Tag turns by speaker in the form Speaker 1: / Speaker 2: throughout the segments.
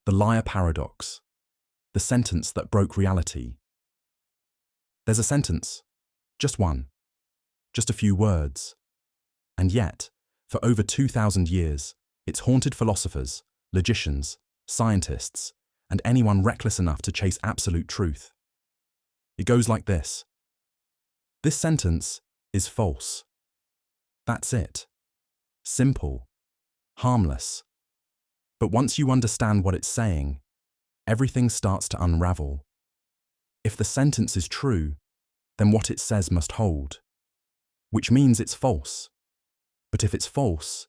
Speaker 1: The liar paradox, the sentence that broke reality. There's a sentence, just one, just a few words, and yet, for over 2,000 years, it's haunted philosophers, logicians, scientists, and anyone reckless enough to chase absolute truth. It goes like this. This sentence is false. That's it. Simple, harmless. But once you understand what it's saying, everything starts to unravel. If the sentence is true, then what it says must hold, which means it's false. But if it's false,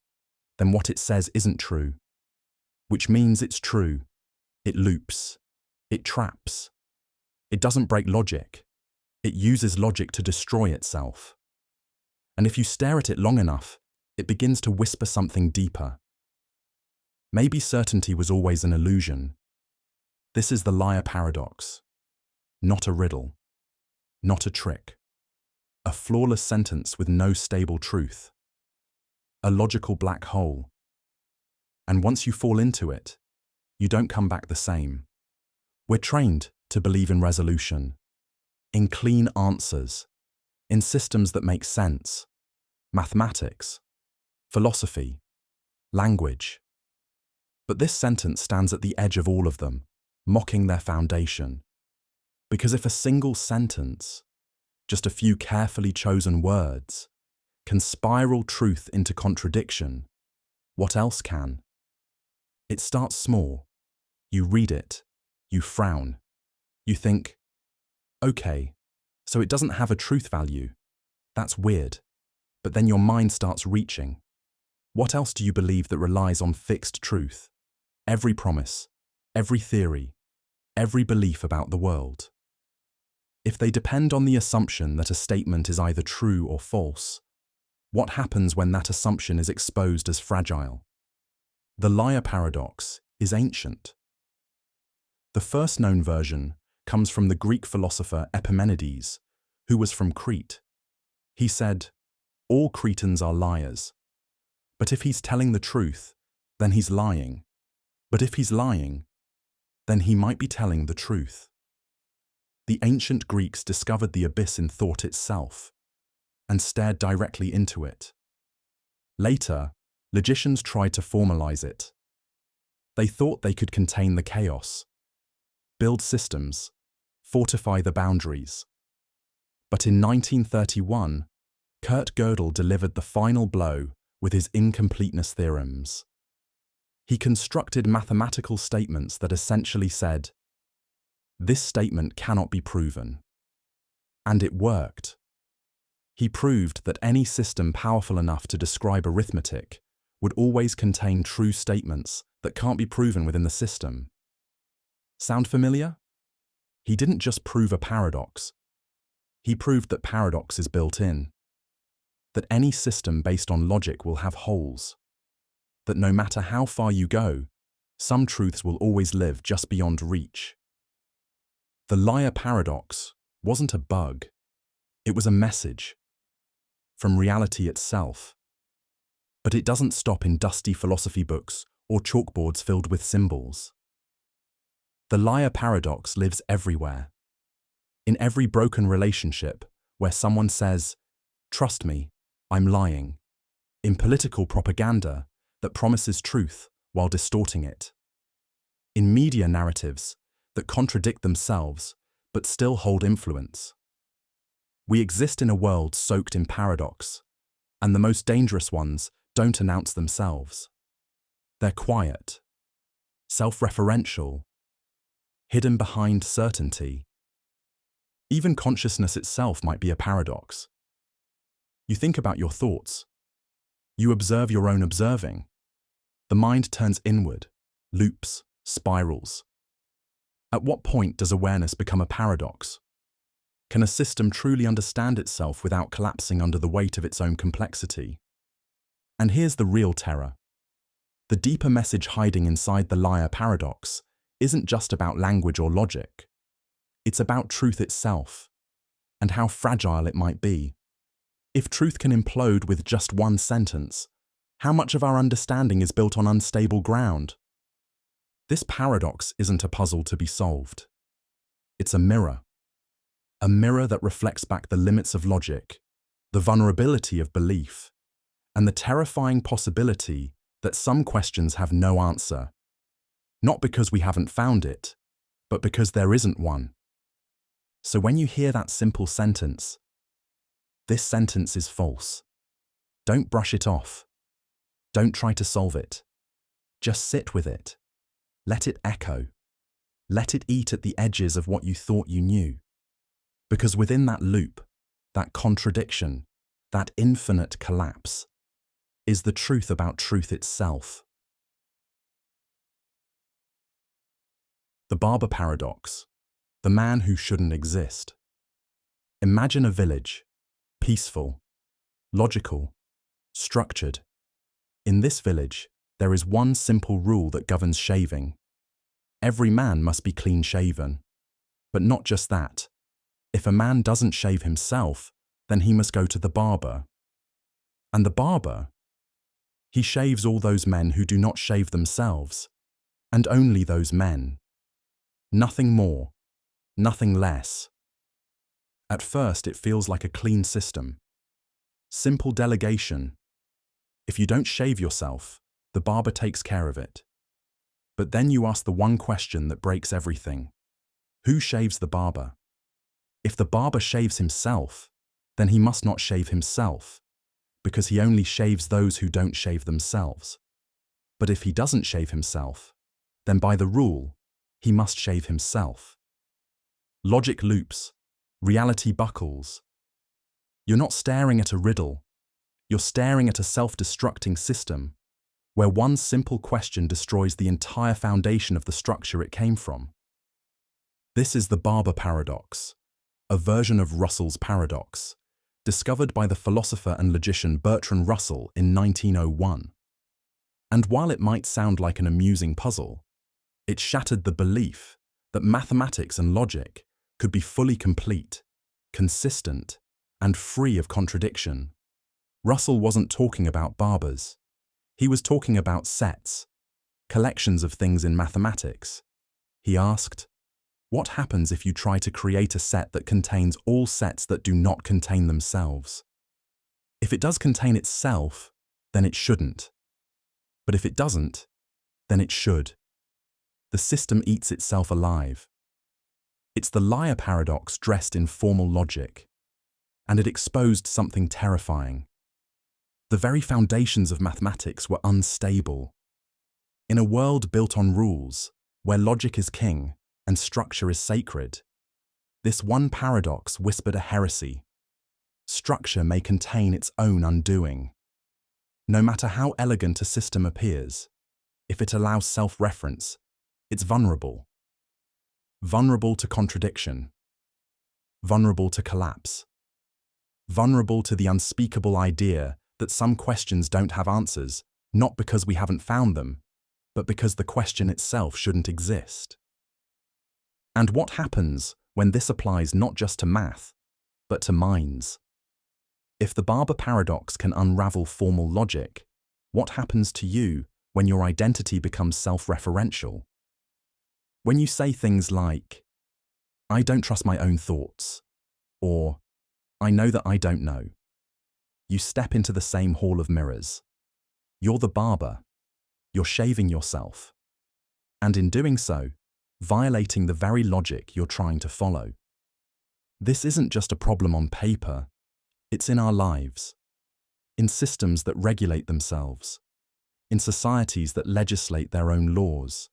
Speaker 1: then what it says isn't true, which means it's true. It loops. It traps. It doesn't break logic. It uses logic to destroy itself. And if you stare at it long enough, it begins to whisper something deeper. Maybe certainty was always an illusion. This is the liar paradox. Not a riddle. Not a trick. A flawless sentence with no stable truth. A logical black hole. And once you fall into it, you don't come back the same. We're trained to believe in resolution, in clean answers, in systems that make sense, mathematics, philosophy, language. But this sentence stands at the edge of all of them, mocking their foundation. Because if a single sentence, just a few carefully chosen words, can spiral truth into contradiction, what else can? It starts small. You read it, you frown, you think, okay, so it doesn't have a truth value. That's weird. But then your mind starts reaching. What else do you believe that relies on fixed truth? Every promise, every theory, every belief about the world. If they depend on the assumption that a statement is either true or false, what happens when that assumption is exposed as fragile? The liar paradox is ancient. The first known version comes from the Greek philosopher Epimenides, who was from Crete. He said, all Cretans are liars. But if he's telling the truth, then he's lying. But if he's lying, then he might be telling the truth. The ancient Greeks discovered the abyss in thought itself and stared directly into it. Later, logicians tried to formalize it. They thought they could contain the chaos, build systems, fortify the boundaries. But in 1931, Kurt Gödel delivered the final blow with his incompleteness theorems. He constructed mathematical statements that essentially said, this statement cannot be proven. And it worked. He proved that any system powerful enough to describe arithmetic would always contain true statements that can't be proven within the system. Sound familiar? He didn't just prove a paradox. He proved that paradox is built in. That any system based on logic will have holes. That no matter how far you go, some truths will always live just beyond reach. The liar paradox wasn't a bug. It was a message from reality itself. But it doesn't stop in dusty philosophy books or chalkboards filled with symbols. The liar paradox lives everywhere. In every broken relationship where someone says, trust me, I'm lying. In political propaganda that promises truth while distorting it. In media narratives that contradict themselves but still hold influence. We exist in a world soaked in paradox, and the most dangerous ones don't announce themselves. They're quiet, self-referential, hidden behind certainty. Even consciousness itself might be a paradox. You think about your thoughts. You observe your own observing. The mind turns inward, loops, spirals. At what point does awareness become a paradox? Can a system truly understand itself without collapsing under the weight of its own complexity? And here's the real terror. The deeper message hiding inside the liar paradox isn't just about language or logic. It's about truth itself, and how fragile it might be. If truth can implode with just one sentence, how much of our understanding is built on unstable ground? This paradox isn't a puzzle to be solved. It's a mirror that reflects back the limits of logic, the vulnerability of belief, and the terrifying possibility that some questions have no answer, not because we haven't found it, but because there isn't one. So when you hear that simple sentence, "This sentence is false," don't brush it off. Don't try to solve it. Just sit with it. Let it echo. Let it eat at the edges of what you thought you knew. Because within that loop, that contradiction, that infinite collapse, is the truth about truth itself. The Barber Paradox, the man who shouldn't exist. Imagine a village, peaceful, logical, structured. In this village, there is one simple rule that governs shaving. Every man must be clean-shaven. But not just that. If a man doesn't shave himself, then he must go to the barber. And the barber, he shaves all those men who do not shave themselves, and only those men. Nothing more, nothing less. At first, it feels like a clean system. Simple delegation. If you don't shave yourself, the barber takes care of it. But then you ask the one question that breaks everything. Who shaves the barber? If the barber shaves himself, then he must not shave himself, because he only shaves those who don't shave themselves. But if he doesn't shave himself, then by the rule, he must shave himself. Logic loops, reality buckles. You're not staring at a riddle, you're staring at a self-destructing system, where one simple question destroys the entire foundation of the structure it came from. This is the Barber Paradox, a version of Russell's paradox, discovered by the philosopher and logician Bertrand Russell in 1901. And while it might sound like an amusing puzzle, it shattered the belief that mathematics and logic could be fully complete, consistent, and free of contradiction. Russell wasn't talking about barbers. He was talking about sets, collections of things in mathematics. He asked, what happens if you try to create a set that contains all sets that do not contain themselves? If it does contain itself, then it shouldn't. But if it doesn't, then it should. The system eats itself alive. It's the liar paradox dressed in formal logic, and it exposed something terrifying. The very foundations of mathematics were unstable. In a world built on rules, where logic is king and structure is sacred, this one paradox whispered a heresy. Structure may contain its own undoing. No matter how elegant a system appears, if it allows self-reference, it's vulnerable. Vulnerable to contradiction. Vulnerable to collapse. Vulnerable to the unspeakable idea that some questions don't have answers, not because we haven't found them, but because the question itself shouldn't exist. And what happens when this applies not just to math, but to minds? If the Barber Paradox can unravel formal logic, what happens to you when your identity becomes self-referential? When you say things like, "I don't trust my own thoughts," or "I know that I don't know," you step into the same hall of mirrors. You're the barber. You're shaving yourself. And in doing so, violating the very logic you're trying to follow. This isn't just a problem on paper. It's in our lives. In systems that regulate themselves. In societies that legislate their own laws.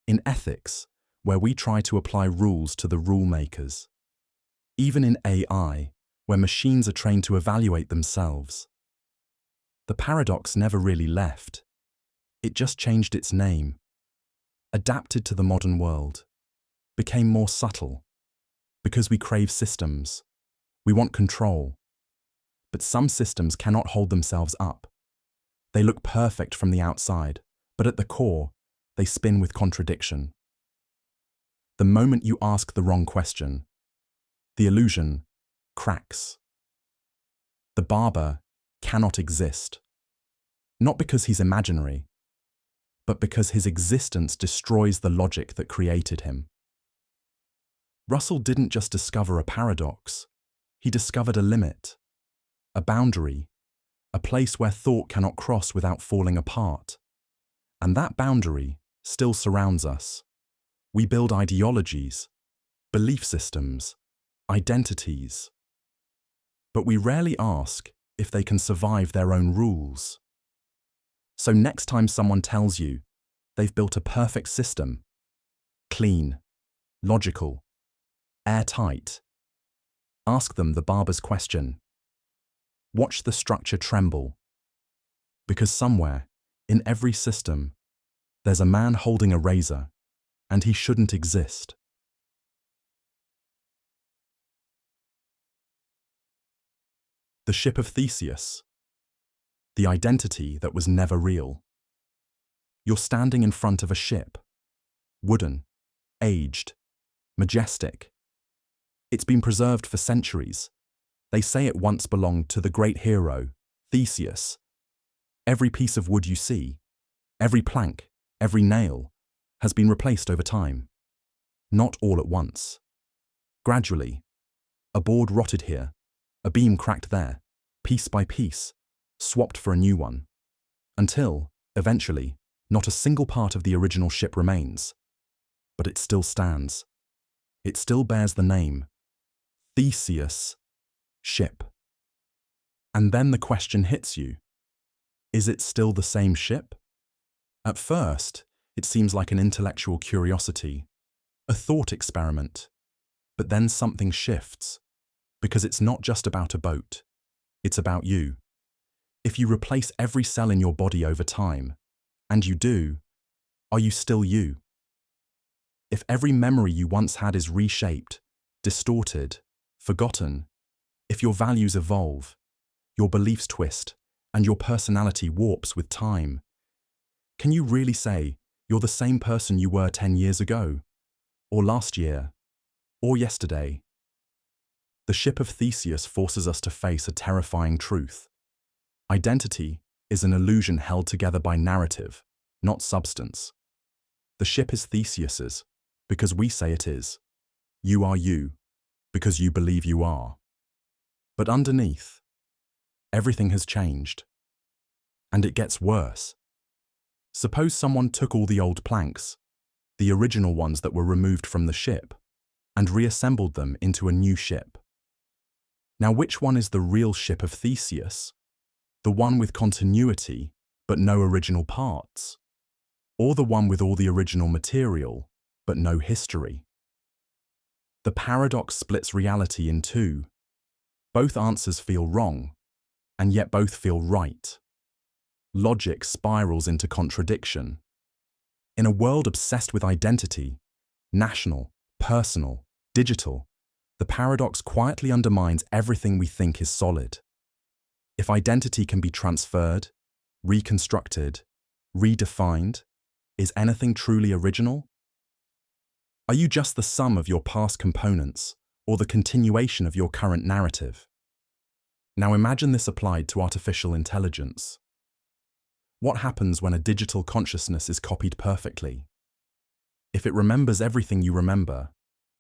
Speaker 1: In ethics, where we try to apply rules to the rule makers. Even in AI, where machines are trained to evaluate themselves. The paradox never really left. It just changed its name, adapted to the modern world, became more subtle. Because we crave systems, we want control. But some systems cannot hold themselves up. They look perfect from the outside, but at the core, they spin with contradiction. The moment you ask the wrong question, the illusion cracks. The barber cannot exist. Not because he's imaginary, but because his existence destroys the logic that created him. Russell didn't just discover a paradox, he discovered a limit, a boundary, a place where thought cannot cross without falling apart. And that boundary still surrounds us. We build ideologies, belief systems, identities. But we rarely ask if they can survive their own rules. So next time someone tells you they've built a perfect system, clean, logical, airtight, ask them the barber's question. Watch the structure tremble. Because somewhere, in every system, there's a man holding a razor, and he shouldn't exist. The Ship of Theseus. The identity that was never real. You're standing in front of a ship. Wooden, aged, majestic. It's been preserved for centuries. They say it once belonged to the great hero, Theseus. Every piece of wood you see, every plank, every nail, has been replaced over time. Not all at once. Gradually, a board rotted here, a beam cracked there, piece by piece, swapped for a new one, until, eventually, not a single part of the original ship remains. But it still stands. It still bears the name, Theseus, ship. And then the question hits you. Is it still the same ship? At first, it seems like an intellectual curiosity, a thought experiment. But then something shifts, because it's not just about a boat, it's about you. If you replace every cell in your body over time, and you do, are you still you? If every memory you once had is reshaped, distorted, forgotten, if your values evolve, your beliefs twist, and your personality warps with time, can you really say you're the same person you were 10 years ago, or last year, or yesterday? The Ship of Theseus forces us to face a terrifying truth. Identity is an illusion held together by narrative, not substance. The ship is Theseus's because we say it is. You are you because you believe you are. But underneath, everything has changed. And it gets worse. Suppose someone took all the old planks, the original ones that were removed from the ship, and reassembled them into a new ship. Now, which one is the real Ship of Theseus? The one with continuity, but no original parts? Or the one with all the original material, but no history? The paradox splits reality in two. Both answers feel wrong, and yet both feel right. Logic spirals into contradiction. In a world obsessed with identity, national, personal, digital, the paradox quietly undermines everything we think is solid. If identity can be transferred, reconstructed, redefined, is anything truly original? Are you just the sum of your past components, or the continuation of your current narrative? Now imagine this applied to artificial intelligence. What happens when a digital consciousness is copied perfectly? If it remembers everything you remember,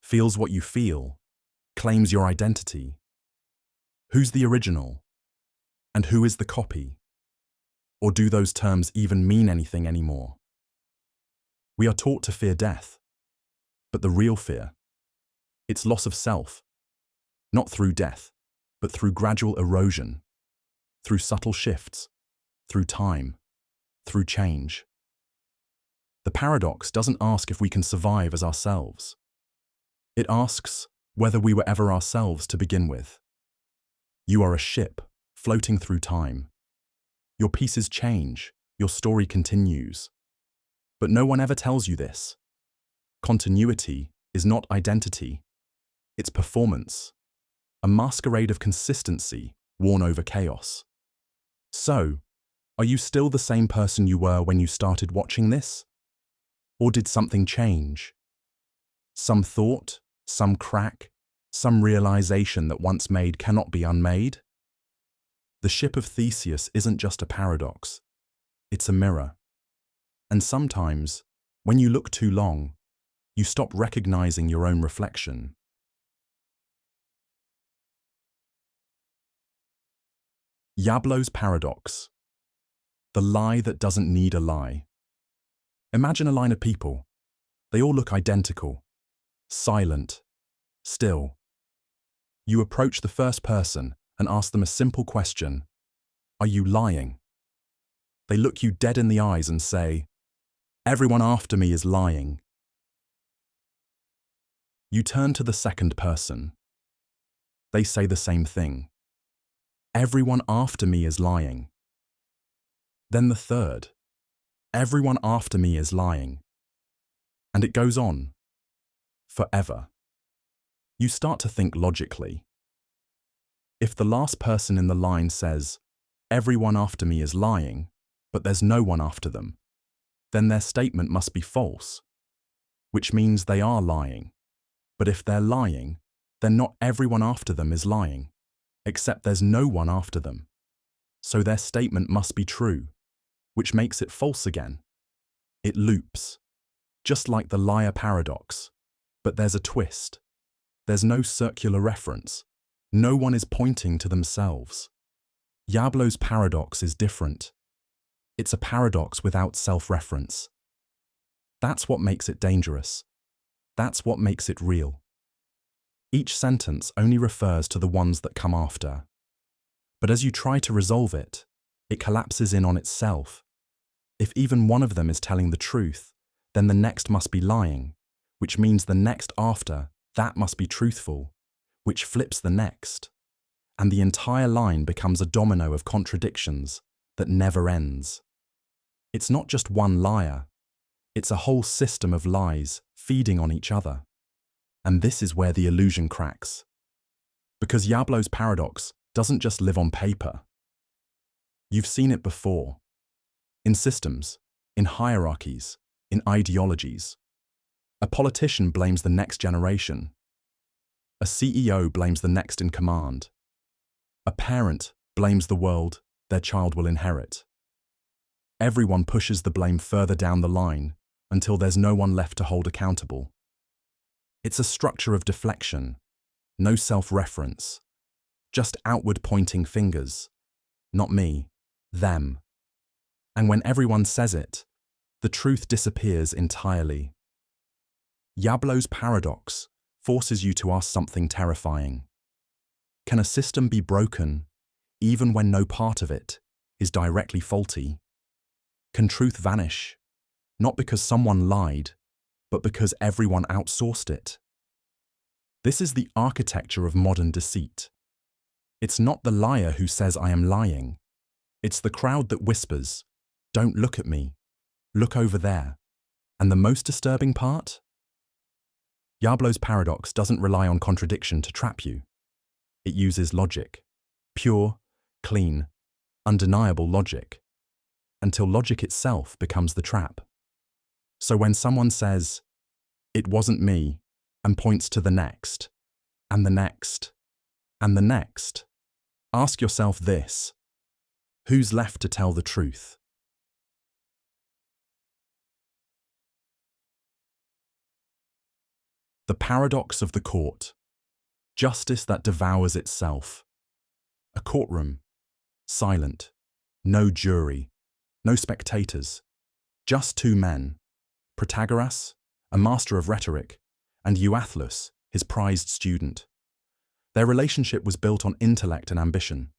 Speaker 1: feels what you feel, claims your identity, who's the original? And who is the copy? Or do those terms even mean anything anymore? We are taught to fear death, but the real fear, it's loss of self, not through death, but through gradual erosion, through subtle shifts, through time, through change. The paradox doesn't ask if we can survive as ourselves. It asks whether we were ever ourselves to begin with. You are a ship floating through time. Your pieces change, your story continues. But no one ever tells you this. Continuity is not identity, it's performance, a masquerade of consistency worn over chaos. So, are you still the same person you were when you started watching this? Or did something change? Some thought, some crack, some realization that once made cannot be unmade? The Ship of Theseus isn't just a paradox, it's a mirror. And sometimes, when you look too long, you stop recognizing your own reflection. Yablo's Paradox. The lie that doesn't need a lie. Imagine a line of people. They all look identical, silent, still. You approach the first person and ask them a simple question. Are you lying? They look you dead in the eyes and say, everyone after me is lying. You turn to the second person. They say the same thing. Everyone after me is lying. Then the third. Everyone after me is lying. And it goes on. Forever. You start to think logically. If the last person in the line says, everyone after me is lying, but there's no one after them, then their statement must be false, which means they are lying. But if they're lying, then not everyone after them is lying, except there's no one after them. So their statement must be true, which makes it false again. It loops, just like the liar paradox, but there's a twist. There's no circular reference. No one is pointing to themselves. Yablo's paradox is different. It's a paradox without self-reference. That's what makes it dangerous. That's what makes it real. Each sentence only refers to the ones that come after. But as you try to resolve it, it collapses in on itself. If even one of them is telling the truth, then the next must be lying, which means the next after that must be truthful, which flips the next. And the entire line becomes a domino of contradictions that never ends. It's not just one liar. It's a whole system of lies feeding on each other. And this is where the illusion cracks. Because Yablo's paradox doesn't just live on paper. You've seen it before. In systems, in hierarchies, in ideologies. A politician blames the next generation. A CEO blames the next in command. A parent blames the world their child will inherit. Everyone pushes the blame further down the line until there's no one left to hold accountable. It's a structure of deflection, no self-reference, just outward pointing fingers. Not me, them. And when everyone says it, the truth disappears entirely. Yablo's paradox forces you to ask something terrifying. Can a system be broken even when no part of it is directly faulty? Can truth vanish, not because someone lied, but because everyone outsourced it? This is the architecture of modern deceit. It's not the liar who says I am lying. It's the crowd that whispers, don't look at me, look over there. And the most disturbing part? Yablo's paradox doesn't rely on contradiction to trap you. It uses logic, pure, clean, undeniable logic, until logic itself becomes the trap. So when someone says, it wasn't me, and points to the next, and the next, and the next, ask yourself this: who's left to tell the truth? The paradox of the court. Justice that devours itself. A courtroom. Silent. No jury. No spectators. Just two men. Protagoras, a master of rhetoric, and Euathlus, his prized student. Their relationship was built on intellect and ambition.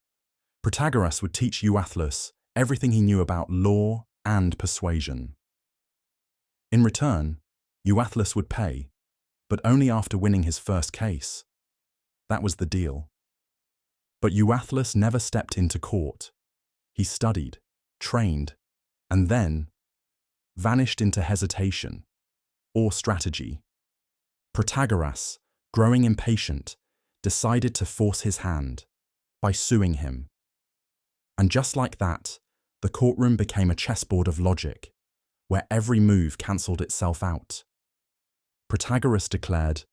Speaker 1: Protagoras would teach Euathlus everything he knew about law and persuasion. In return, Euathlus would pay, but only after winning his first case. That was the deal. But Euathlus never stepped into court. He studied, trained, and then vanished into hesitation or strategy. Protagoras, growing impatient, decided to force his hand by suing him. And just like that, the courtroom became a chessboard of logic, where every move cancelled itself out. Protagoras declared,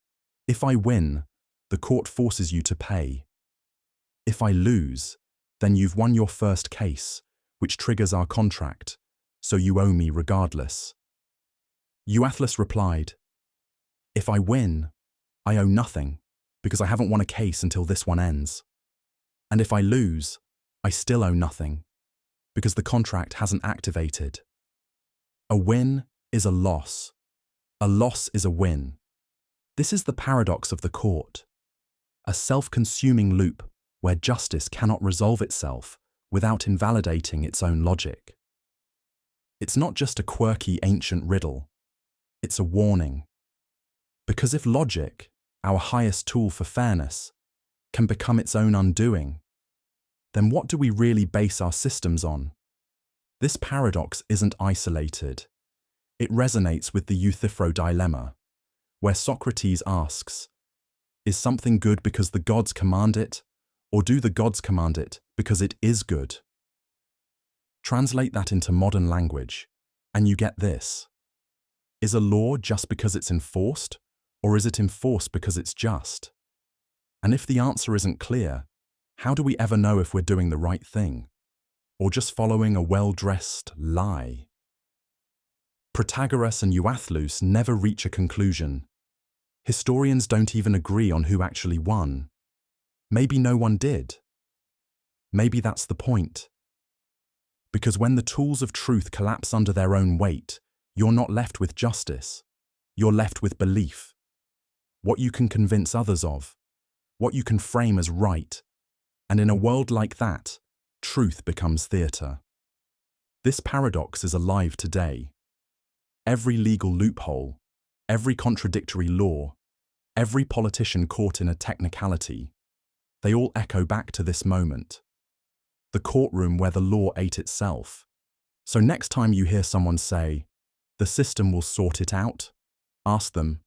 Speaker 1: if I win, the court forces you to pay. If I lose, then you've won your first case, which triggers our contract, so you owe me regardless. Euathlus replied, if I win, I owe nothing, because I haven't won a case until this one ends. And if I lose, I still owe nothing, because the contract hasn't activated. A win is a loss. A loss is a win. This is the paradox of the court, a self-consuming loop where justice cannot resolve itself without invalidating its own logic. It's not just a quirky ancient riddle, it's a warning. Because if logic, our highest tool for fairness, can become its own undoing, then what do we really base our systems on? This paradox isn't isolated. It resonates with the Euthyphro dilemma, where Socrates asks, is something good because the gods command it, or do the gods command it because it is good? Translate that into modern language, and you get this. Is a law just because it's enforced, or is it enforced because it's just? And if the answer isn't clear, how do we ever know if we're doing the right thing, or just following a well-dressed lie? Protagoras and Euathlus never reach a conclusion. Historians don't even agree on who actually won. Maybe no one did. Maybe that's the point. Because when the tools of truth collapse under their own weight, you're not left with justice. You're left with belief. What you can convince others of, what you can frame as right. And in a world like that, truth becomes theatre. This paradox is alive today. Every legal loophole, every contradictory law, every politician caught in a technicality, they all echo back to this moment. The courtroom where the law ate itself. So next time you hear someone say, the system will sort it out, ask them,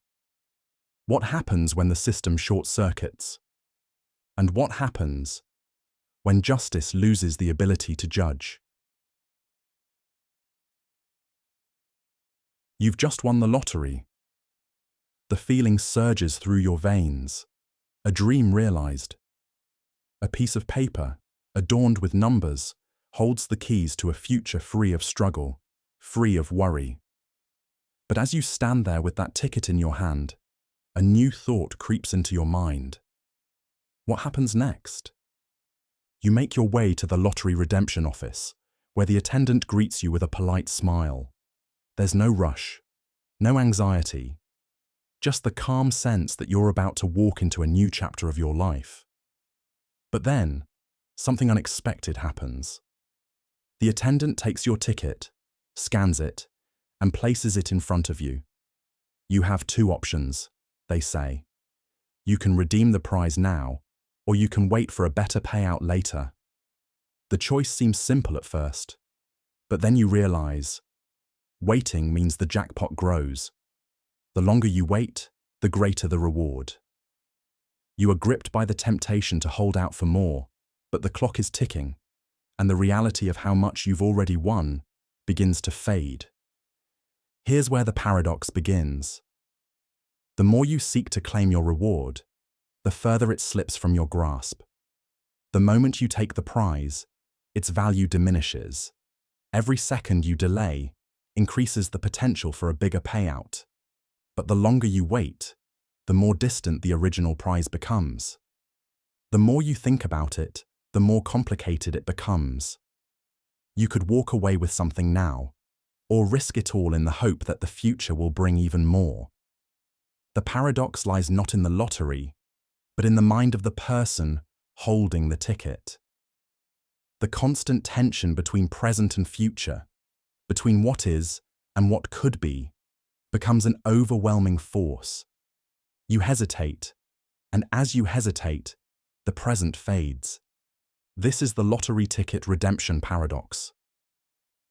Speaker 1: what happens when the system short-circuits? And what happens when justice loses the ability to judge? You've just won the lottery. The feeling surges through your veins. A dream realized. A piece of paper, adorned with numbers, holds the keys to a future free of struggle, free of worry. But as you stand there with that ticket in your hand, a new thought creeps into your mind. What happens next? You make your way to the lottery redemption office, where the attendant greets you with a polite smile. There's no rush, no anxiety, just the calm sense that you're about to walk into a new chapter of your life. But then, something unexpected happens. The attendant takes your ticket, scans it, and places it in front of you. You have two options, they say. You can redeem the prize now, or you can wait for a better payout later. The choice seems simple at first, but then you realize, waiting means the jackpot grows. The longer you wait, the greater the reward. You are gripped by the temptation to hold out for more, but the clock is ticking, and the reality of how much you've already won begins to fade. Here's where the paradox begins. The more you seek to claim your reward, the further it slips from your grasp. The moment you take the prize, its value diminishes. Every second you delay increases the potential for a bigger payout. But the longer you wait, the more distant the original prize becomes. The more you think about it, the more complicated it becomes. You could walk away with something now, or risk it all in the hope that the future will bring even more. The paradox lies not in the lottery, but in the mind of the person holding the ticket. The constant tension between present and future, between what is and what could be, becomes an overwhelming force. You hesitate, and as you hesitate, the present fades. This is the lottery ticket redemption paradox.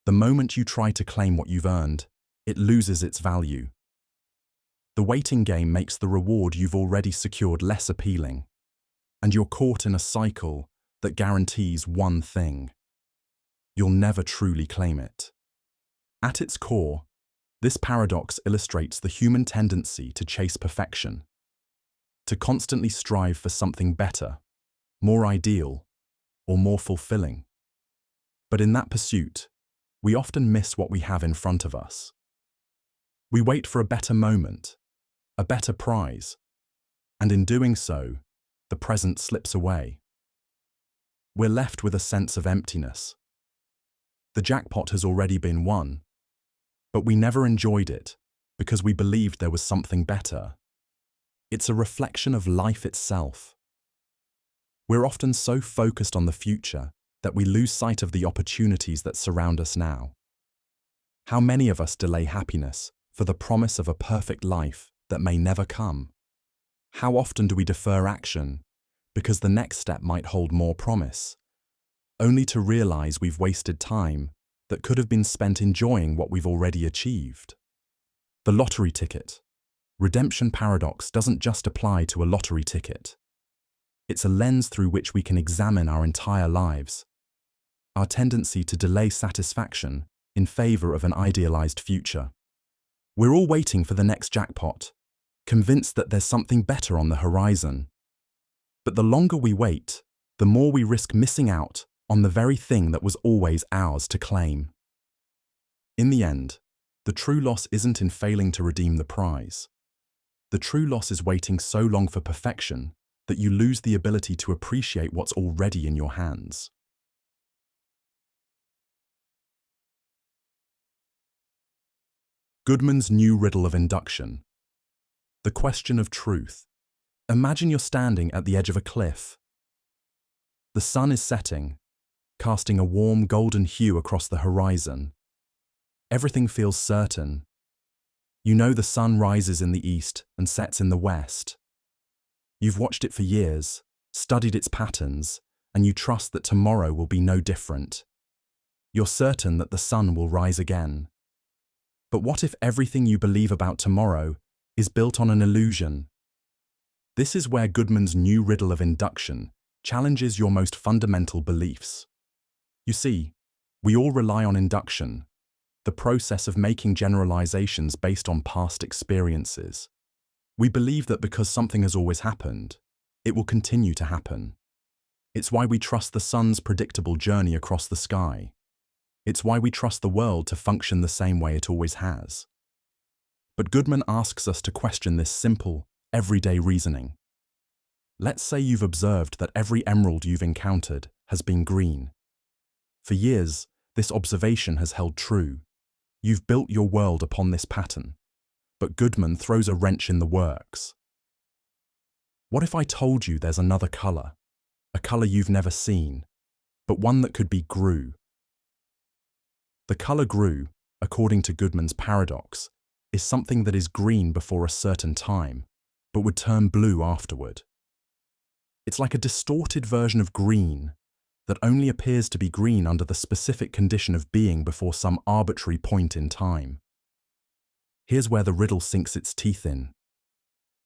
Speaker 1: The moment you try to claim what you've earned, it loses its value. The waiting game makes the reward you've already secured less appealing, and you're caught in a cycle that guarantees one thing: you'll never truly claim it. At its core, this paradox illustrates the human tendency to chase perfection, to constantly strive for something better, more ideal, or more fulfilling. But in that pursuit, we often miss what we have in front of us. We wait for a better moment, a better prize, and in doing so, the present slips away. We're left with a sense of emptiness. The jackpot has already been won, but we never enjoyed it because we believed there was something better. It's a reflection of life itself. We're often so focused on the future that we lose sight of the opportunities that surround us now. How many of us delay happiness for the promise of a perfect life that may never come? How often do we defer action because the next step might hold more promise, only to realize we've wasted time that could have been spent enjoying what we've already achieved? The lottery ticket. Redemption paradox doesn't just apply to a lottery ticket. It's a lens through which we can examine our entire lives, our tendency to delay satisfaction in favor of an idealized future. We're all waiting for the next jackpot, convinced that there's something better on the horizon. But the longer we wait, the more we risk missing out on the very thing that was always ours to claim. In the end, the true loss isn't in failing to redeem the prize. The true loss is waiting so long for perfection that you lose the ability to appreciate what's already in your hands. Goodman's new riddle of induction. The question of truth. Imagine you're standing at the edge of a cliff. The sun is setting, casting a warm golden hue across the horizon. Everything feels certain. You know the sun rises in the east and sets in the west. You've watched it for years, studied its patterns, and you trust that tomorrow will be no different. You're certain that the sun will rise again. But what if everything you believe about tomorrow is built on an illusion? This is where Goodman's new riddle of induction challenges your most fundamental beliefs. You see, we all rely on induction, the process of making generalizations based on past experiences. We believe that because something has always happened, it will continue to happen. It's why we trust the sun's predictable journey across the sky. It's why we trust the world to function the same way it always has. But Goodman asks us to question this simple, everyday reasoning. Let's say you've observed that every emerald you've encountered has been green. For years, this observation has held true. You've built your world upon this pattern. But Goodman throws a wrench in the works. What if I told you there's another color, a color you've never seen, but one that could be Grue? The color Grue, according to Goodman's paradox, is something that is green before a certain time, but would turn blue afterward. It's like a distorted version of green that only appears to be green under the specific condition of being before some arbitrary point in time. Here's where the riddle sinks its teeth in.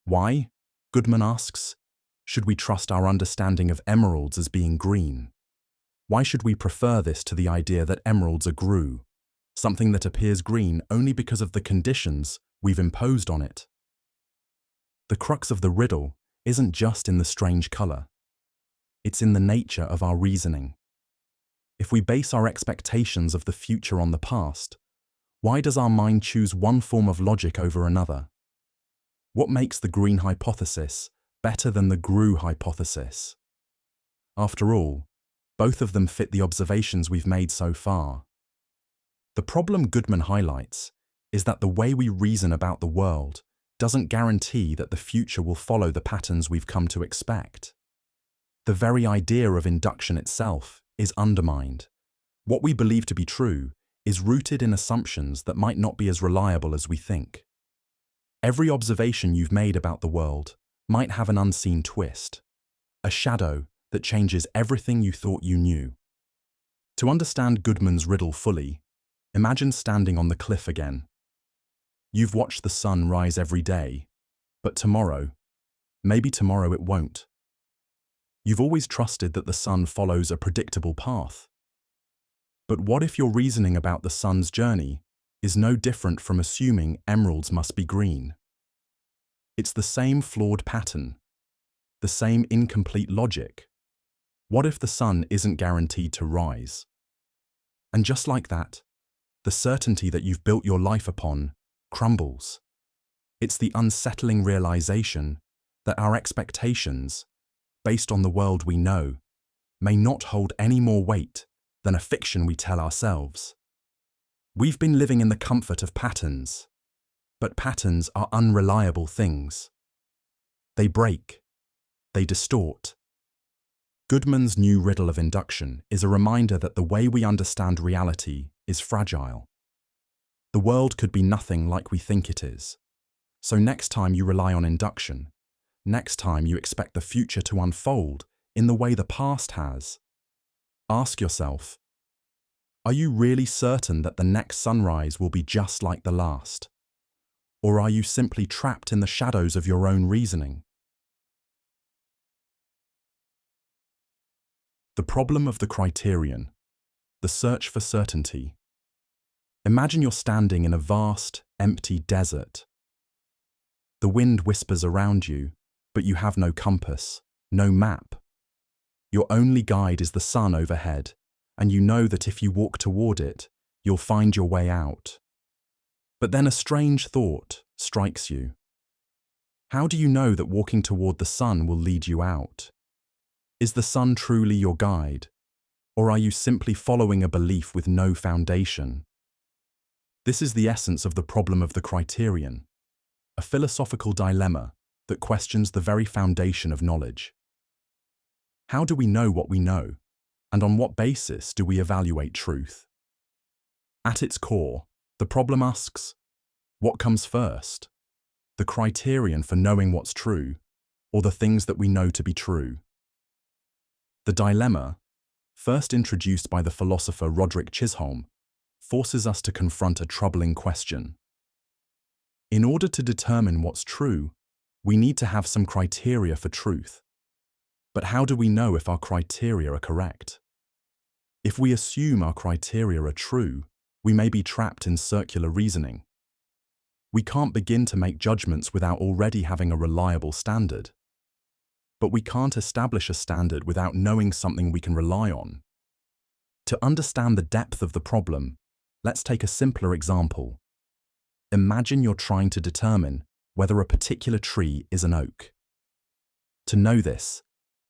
Speaker 1: Why, Goodman asks, should we trust our understanding of emeralds as being green? Why should we prefer this to the idea that emeralds are Grue, something that appears green only because of the conditions we've imposed on it? The crux of the riddle isn't just in the strange color. It's in the nature of our reasoning. If we base our expectations of the future on the past, why does our mind choose one form of logic over another? What makes the green hypothesis better than the Grue hypothesis? After all, both of them fit the observations we've made so far. The problem Goodman highlights is that the way we reason about the world doesn't guarantee that the future will follow the patterns we've come to expect. The very idea of induction itself is undermined. What we believe to be true is rooted in assumptions that might not be as reliable as we think. Every observation you've made about the world might have an unseen twist, a shadow that changes everything you thought you knew. To understand Goodman's riddle fully, imagine standing on the cliff again. You've watched the sun rise every day, but maybe tomorrow it won't. You've always trusted that the sun follows a predictable path. But what if your reasoning about the sun's journey is no different from assuming emeralds must be green? It's the same flawed pattern, the same incomplete logic. What if the sun isn't guaranteed to rise? And just like that, the certainty that you've built your life upon, crumbles. It's the unsettling realization that our expectations, based on the world we know, may not hold any more weight than a fiction we tell ourselves. We've been living in the comfort of patterns, but patterns are unreliable things. They break, they distort. Goodman's new Riddle of Induction is a reminder that the way we understand reality is fragile. The world could be nothing like we think it is. So next time you rely on induction, next time you expect the future to unfold in the way the past has, ask yourself, are you really certain that the next sunrise will be just like the last? Or are you simply trapped in the shadows of your own reasoning? The problem of the criterion, the search for certainty. Imagine you're standing in a vast, empty desert. The wind whispers around you, but you have no compass, no map. Your only guide is the sun overhead, and you know that if you walk toward it, you'll find your way out. But then a strange thought strikes you. How do you know that walking toward the sun will lead you out? Is the sun truly your guide, or are you simply following a belief with no foundation? This is the essence of the problem of the criterion, a philosophical dilemma that questions the very foundation of knowledge. How do we know what we know, and on what basis do we evaluate truth? At its core, the problem asks, what comes first? The criterion for knowing what's true, or the things that we know to be true? The dilemma, first introduced by the philosopher Roderick Chisholm, forces us to confront a troubling question. In order to determine what's true, we need to have some criteria for truth. But how do we know if our criteria are correct? If we assume our criteria are true, we may be trapped in circular reasoning. We can't begin to make judgments without already having a reliable standard. But we can't establish a standard without knowing something we can rely on. To understand the depth of the problem, let's take a simpler example. Imagine you're trying to determine whether a particular tree is an oak. To know this,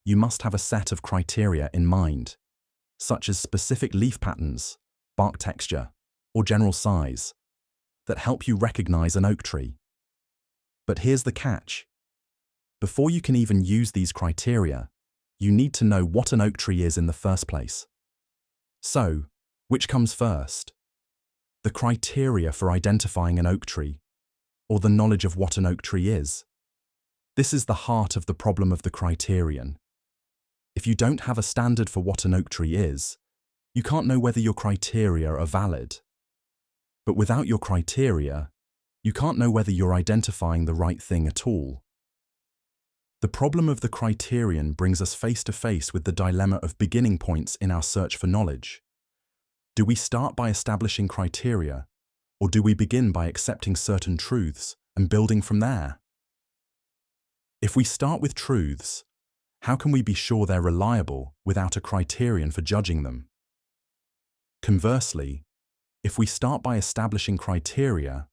Speaker 1: you must have a set of criteria in mind, such as specific leaf patterns, bark texture, or general size, that help you recognize an oak tree. But here's the catch. Before you can even use these criteria, you need to know what an oak tree is in the first place. So, which comes first? The criteria for identifying an oak tree, or the knowledge of what an oak tree is? This is the heart of the problem of the criterion. If you don't have a standard for what an oak tree is, you can't know whether your criteria are valid. But without your criteria, you can't know whether you're identifying the right thing at all. The problem of the criterion brings us face to face with the dilemma of beginning points in our search for knowledge. Do we start by establishing criteria, or do we begin by accepting certain truths and building from there? If we start with truths, how can we be sure they're reliable without a criterion for judging them? Conversely, if we start by establishing criteria,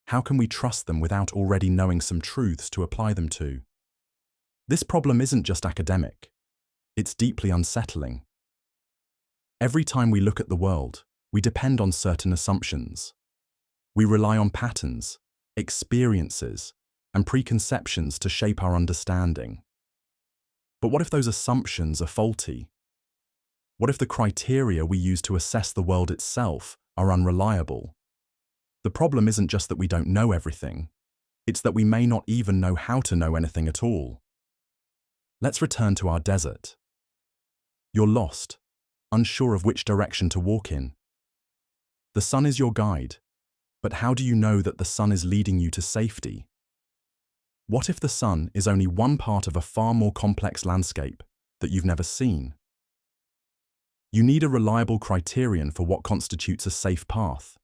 Speaker 1: how can we trust them without already knowing some truths to apply them to? This problem isn't just academic, it's deeply unsettling. Every time we look at the world, we depend on certain assumptions. We rely on patterns, experiences, and preconceptions to shape our understanding. But what if those assumptions are faulty? What if the criteria we use to assess the world itself are unreliable? The problem isn't just that we don't know everything, it's that we may not even know how to know anything at all. Let's return to our desert. You're lost, unsure of which direction to walk in. The sun is your guide, but how do you know that the sun is leading you to safety? What if the sun is only one part of a far more complex landscape that you've never seen? You need a reliable criterion for what constitutes a safe path.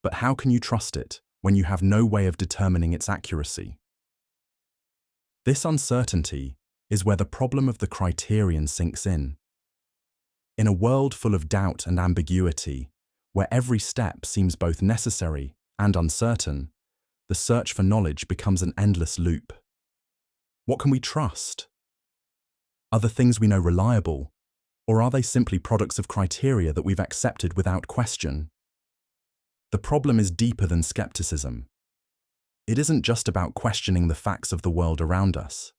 Speaker 1: But how can you trust it when you have no way of determining its accuracy? This uncertainty is where the problem of the criterion sinks in. In a world full of doubt and ambiguity, where every step seems both necessary and uncertain, the search for knowledge becomes an endless loop. What can we trust? Are the things we know reliable, or are they simply products of criteria that we've accepted without question? The problem is deeper than skepticism. It isn't just about questioning the facts of the world around us.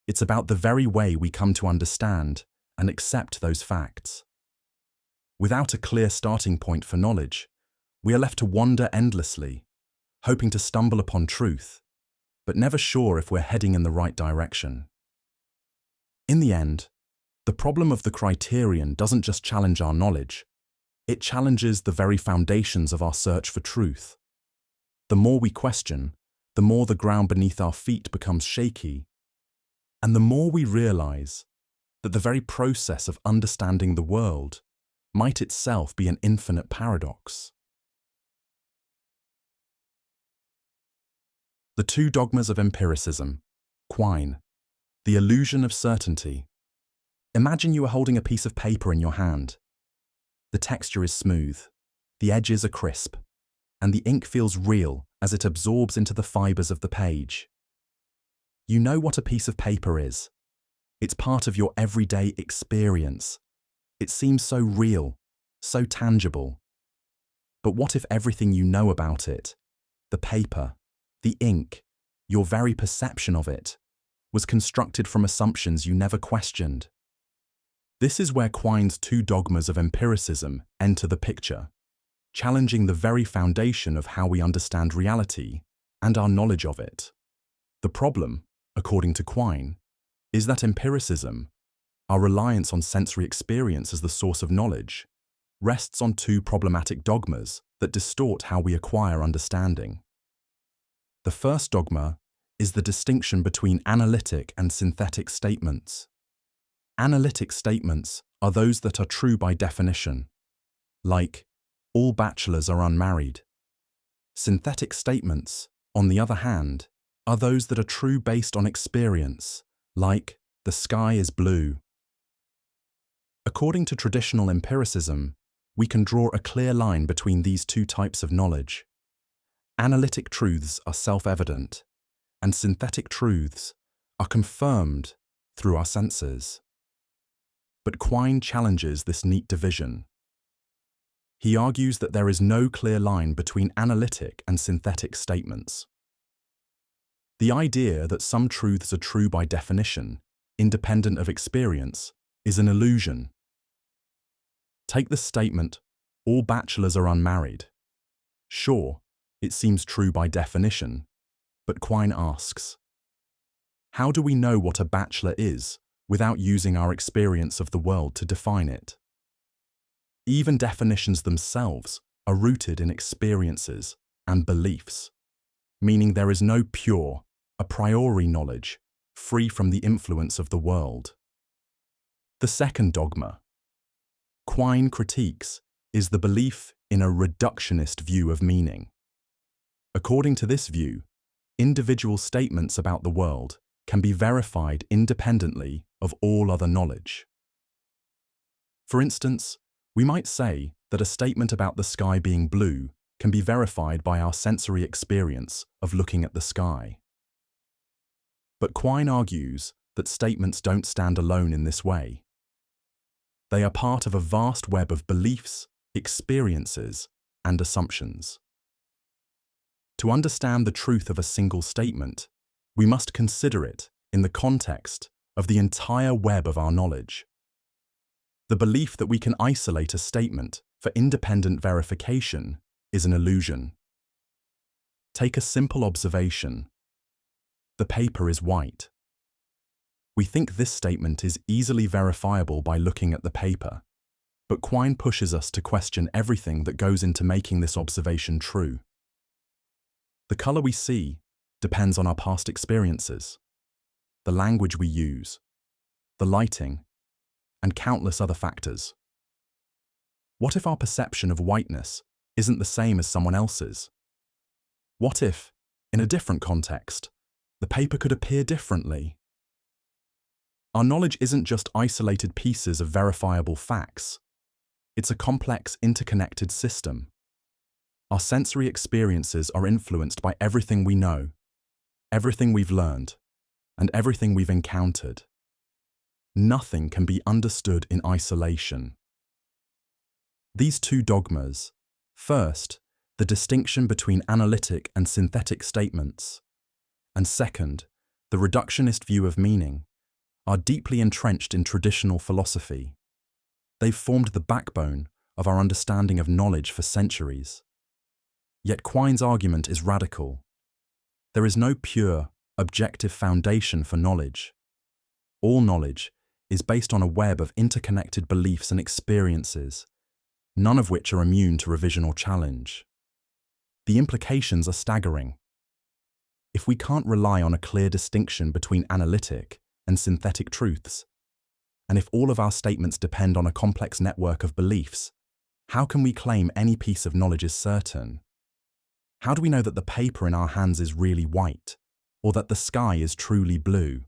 Speaker 1: It's about the very way we come to understand and accept those facts. Without a clear starting point for knowledge, we are left to wander endlessly, hoping to stumble upon truth, but never sure if we're heading in the right direction. In the end, the problem of the criterion doesn't just challenge our knowledge, it challenges the very foundations of our search for truth. The more we question, the more the ground beneath our feet becomes shaky, and the more we realize that the very process of understanding the world might itself be an infinite paradox. The Two Dogmas of Empiricism, Quine, the illusion of certainty. Imagine you are holding a piece of paper in your hand. The texture is smooth, the edges are crisp, and the ink feels real as it absorbs into the fibers of the page. You know what a piece of paper is. It's part of your everyday experience. It seems so real, so tangible. But what if everything you know about it, the paper, the ink, your very perception of it, was constructed from assumptions you never questioned? This is where Quine's Two Dogmas of Empiricism enter the picture, challenging the very foundation of how we understand reality and our knowledge of it. The problem, according to Quine, is that empiricism, our reliance on sensory experience as the source of knowledge, rests on two problematic dogmas that distort how we acquire understanding. The first dogma is the distinction between analytic and synthetic statements. Analytic statements are those that are true by definition, like, all bachelors are unmarried. Synthetic statements, on the other hand, are those that are true based on experience, like, the sky is blue. According to traditional empiricism, we can draw a clear line between these two types of knowledge. Analytic truths are self-evident, and synthetic truths are confirmed through our senses. But Quine challenges this neat division. He argues that there is no clear line between analytic and synthetic statements. The idea that some truths are true by definition, independent of experience, is an illusion. Take the statement, all bachelors are unmarried. Sure, it seems true by definition, but Quine asks, how do we know what a bachelor is without using our experience of the world to define it? Even definitions themselves are rooted in experiences and beliefs, meaning there is no pure, a priori knowledge free from the influence of the world. The second dogma Quine critiques is the belief in a reductionist view of meaning. According to this view, individual statements about the world can be verified independently of all other knowledge. For instance, we might say that a statement about the sky being blue can be verified by our sensory experience of looking at the sky. But Quine argues that statements don't stand alone in this way. They are part of a vast web of beliefs, experiences, and assumptions. To understand the truth of a single statement, we must consider it in the context of the entire web of our knowledge. The belief that we can isolate a statement for independent verification is an illusion. Take a simple observation. The paper is white. We think this statement is easily verifiable by looking at the paper, but Quine pushes us to question everything that goes into making this observation true. The color we see depends on our past experiences, the language we use, the lighting, and countless other factors. What if our perception of whiteness isn't the same as someone else's? What if, in a different context, the paper could appear differently? Our knowledge isn't just isolated pieces of verifiable facts. It's a complex, interconnected system. Our sensory experiences are influenced by everything we know, everything we've learned, and everything we've encountered. Nothing can be understood in isolation. These two dogmas, first, the distinction between analytic and synthetic statements, and second, the reductionist view of meaning, are deeply entrenched in traditional philosophy. They've formed the backbone of our understanding of knowledge for centuries. Yet Quine's argument is radical. There is no pure, objective foundation for knowledge. All knowledge is based on a web of interconnected beliefs and experiences, none of which are immune to revision or challenge. The implications are staggering. If we can't rely on a clear distinction between analytic and synthetic truths, and if all of our statements depend on a complex network of beliefs, how can we claim any piece of knowledge is certain? How do we know that the paper in our hands is really white, or that the sky is truly blue?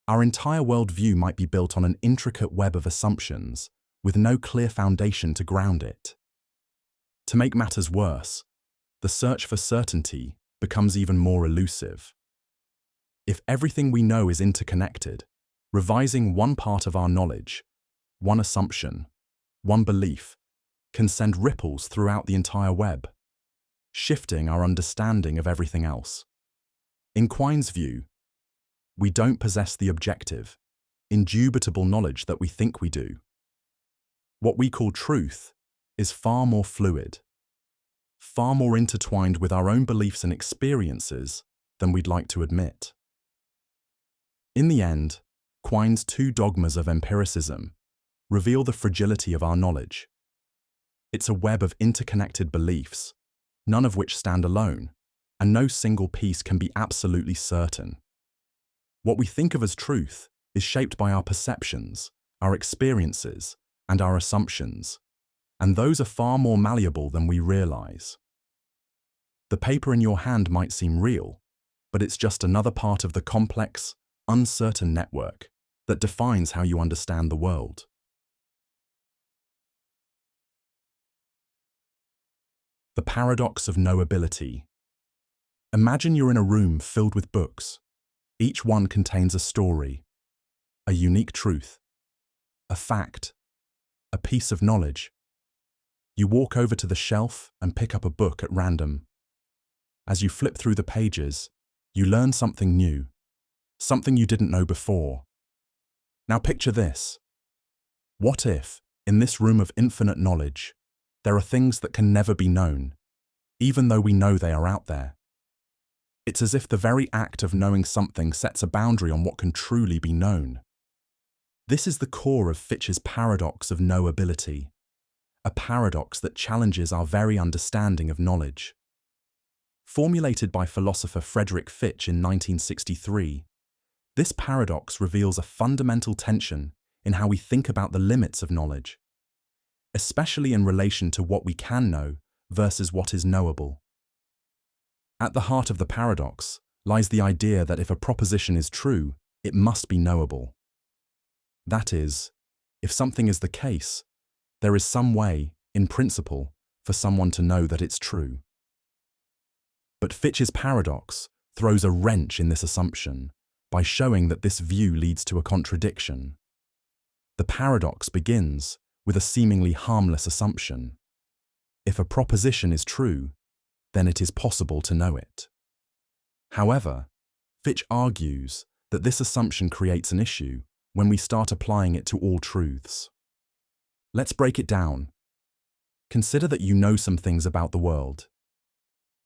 Speaker 1: Our entire worldview might be built on an intricate web of assumptions, with no clear foundation to ground it. To make matters worse, the search for certainty becomes even more elusive. If everything we know is interconnected, revising one part of our knowledge, one assumption, one belief, can send ripples throughout the entire web, shifting our understanding of everything else. In Quine's view, we don't possess the objective, indubitable knowledge that we think we do. What we call truth is far more fluid, far more intertwined with our own beliefs and experiences than we'd like to admit. In the end, Quine's two dogmas of empiricism reveal the fragility of our knowledge. It's a web of interconnected beliefs, none of which stand alone, and no single piece can be absolutely certain. What we think of as truth is shaped by our perceptions, our experiences, and our assumptions, and those are far more malleable than we realize. The paper in your hand might seem real, but it's just another part of the complex, uncertain network that defines how you understand the world. The Paradox of Knowability. Imagine you're in a room filled with books. Each one contains a story, a unique truth, a fact, a piece of knowledge. You walk over to the shelf and pick up a book at random. As you flip through the pages, you learn something new, something you didn't know before. Now picture this. What if, in this room of infinite knowledge, there are things that can never be known, even though we know they are out there? It's as if the very act of knowing something sets a boundary on what can truly be known. This is the core of Fitch's Paradox of Knowability, a paradox that challenges our very understanding of knowledge. Formulated by philosopher Frederick Fitch in 1963, this paradox reveals a fundamental tension in how we think about the limits of knowledge, especially in relation to what we can know versus what is knowable. At the heart of the paradox lies the idea that if a proposition is true, it must be knowable. That is, if something is the case, there is some way, in principle, for someone to know that it's true. But Fitch's paradox throws a wrench in this assumption by showing that this view leads to a contradiction. The paradox begins with a seemingly harmless assumption. If a proposition is true, then it is possible to know it. However, Fitch argues that this assumption creates an issue when we start applying it to all truths. Let's break it down. Consider that you know some things about the world.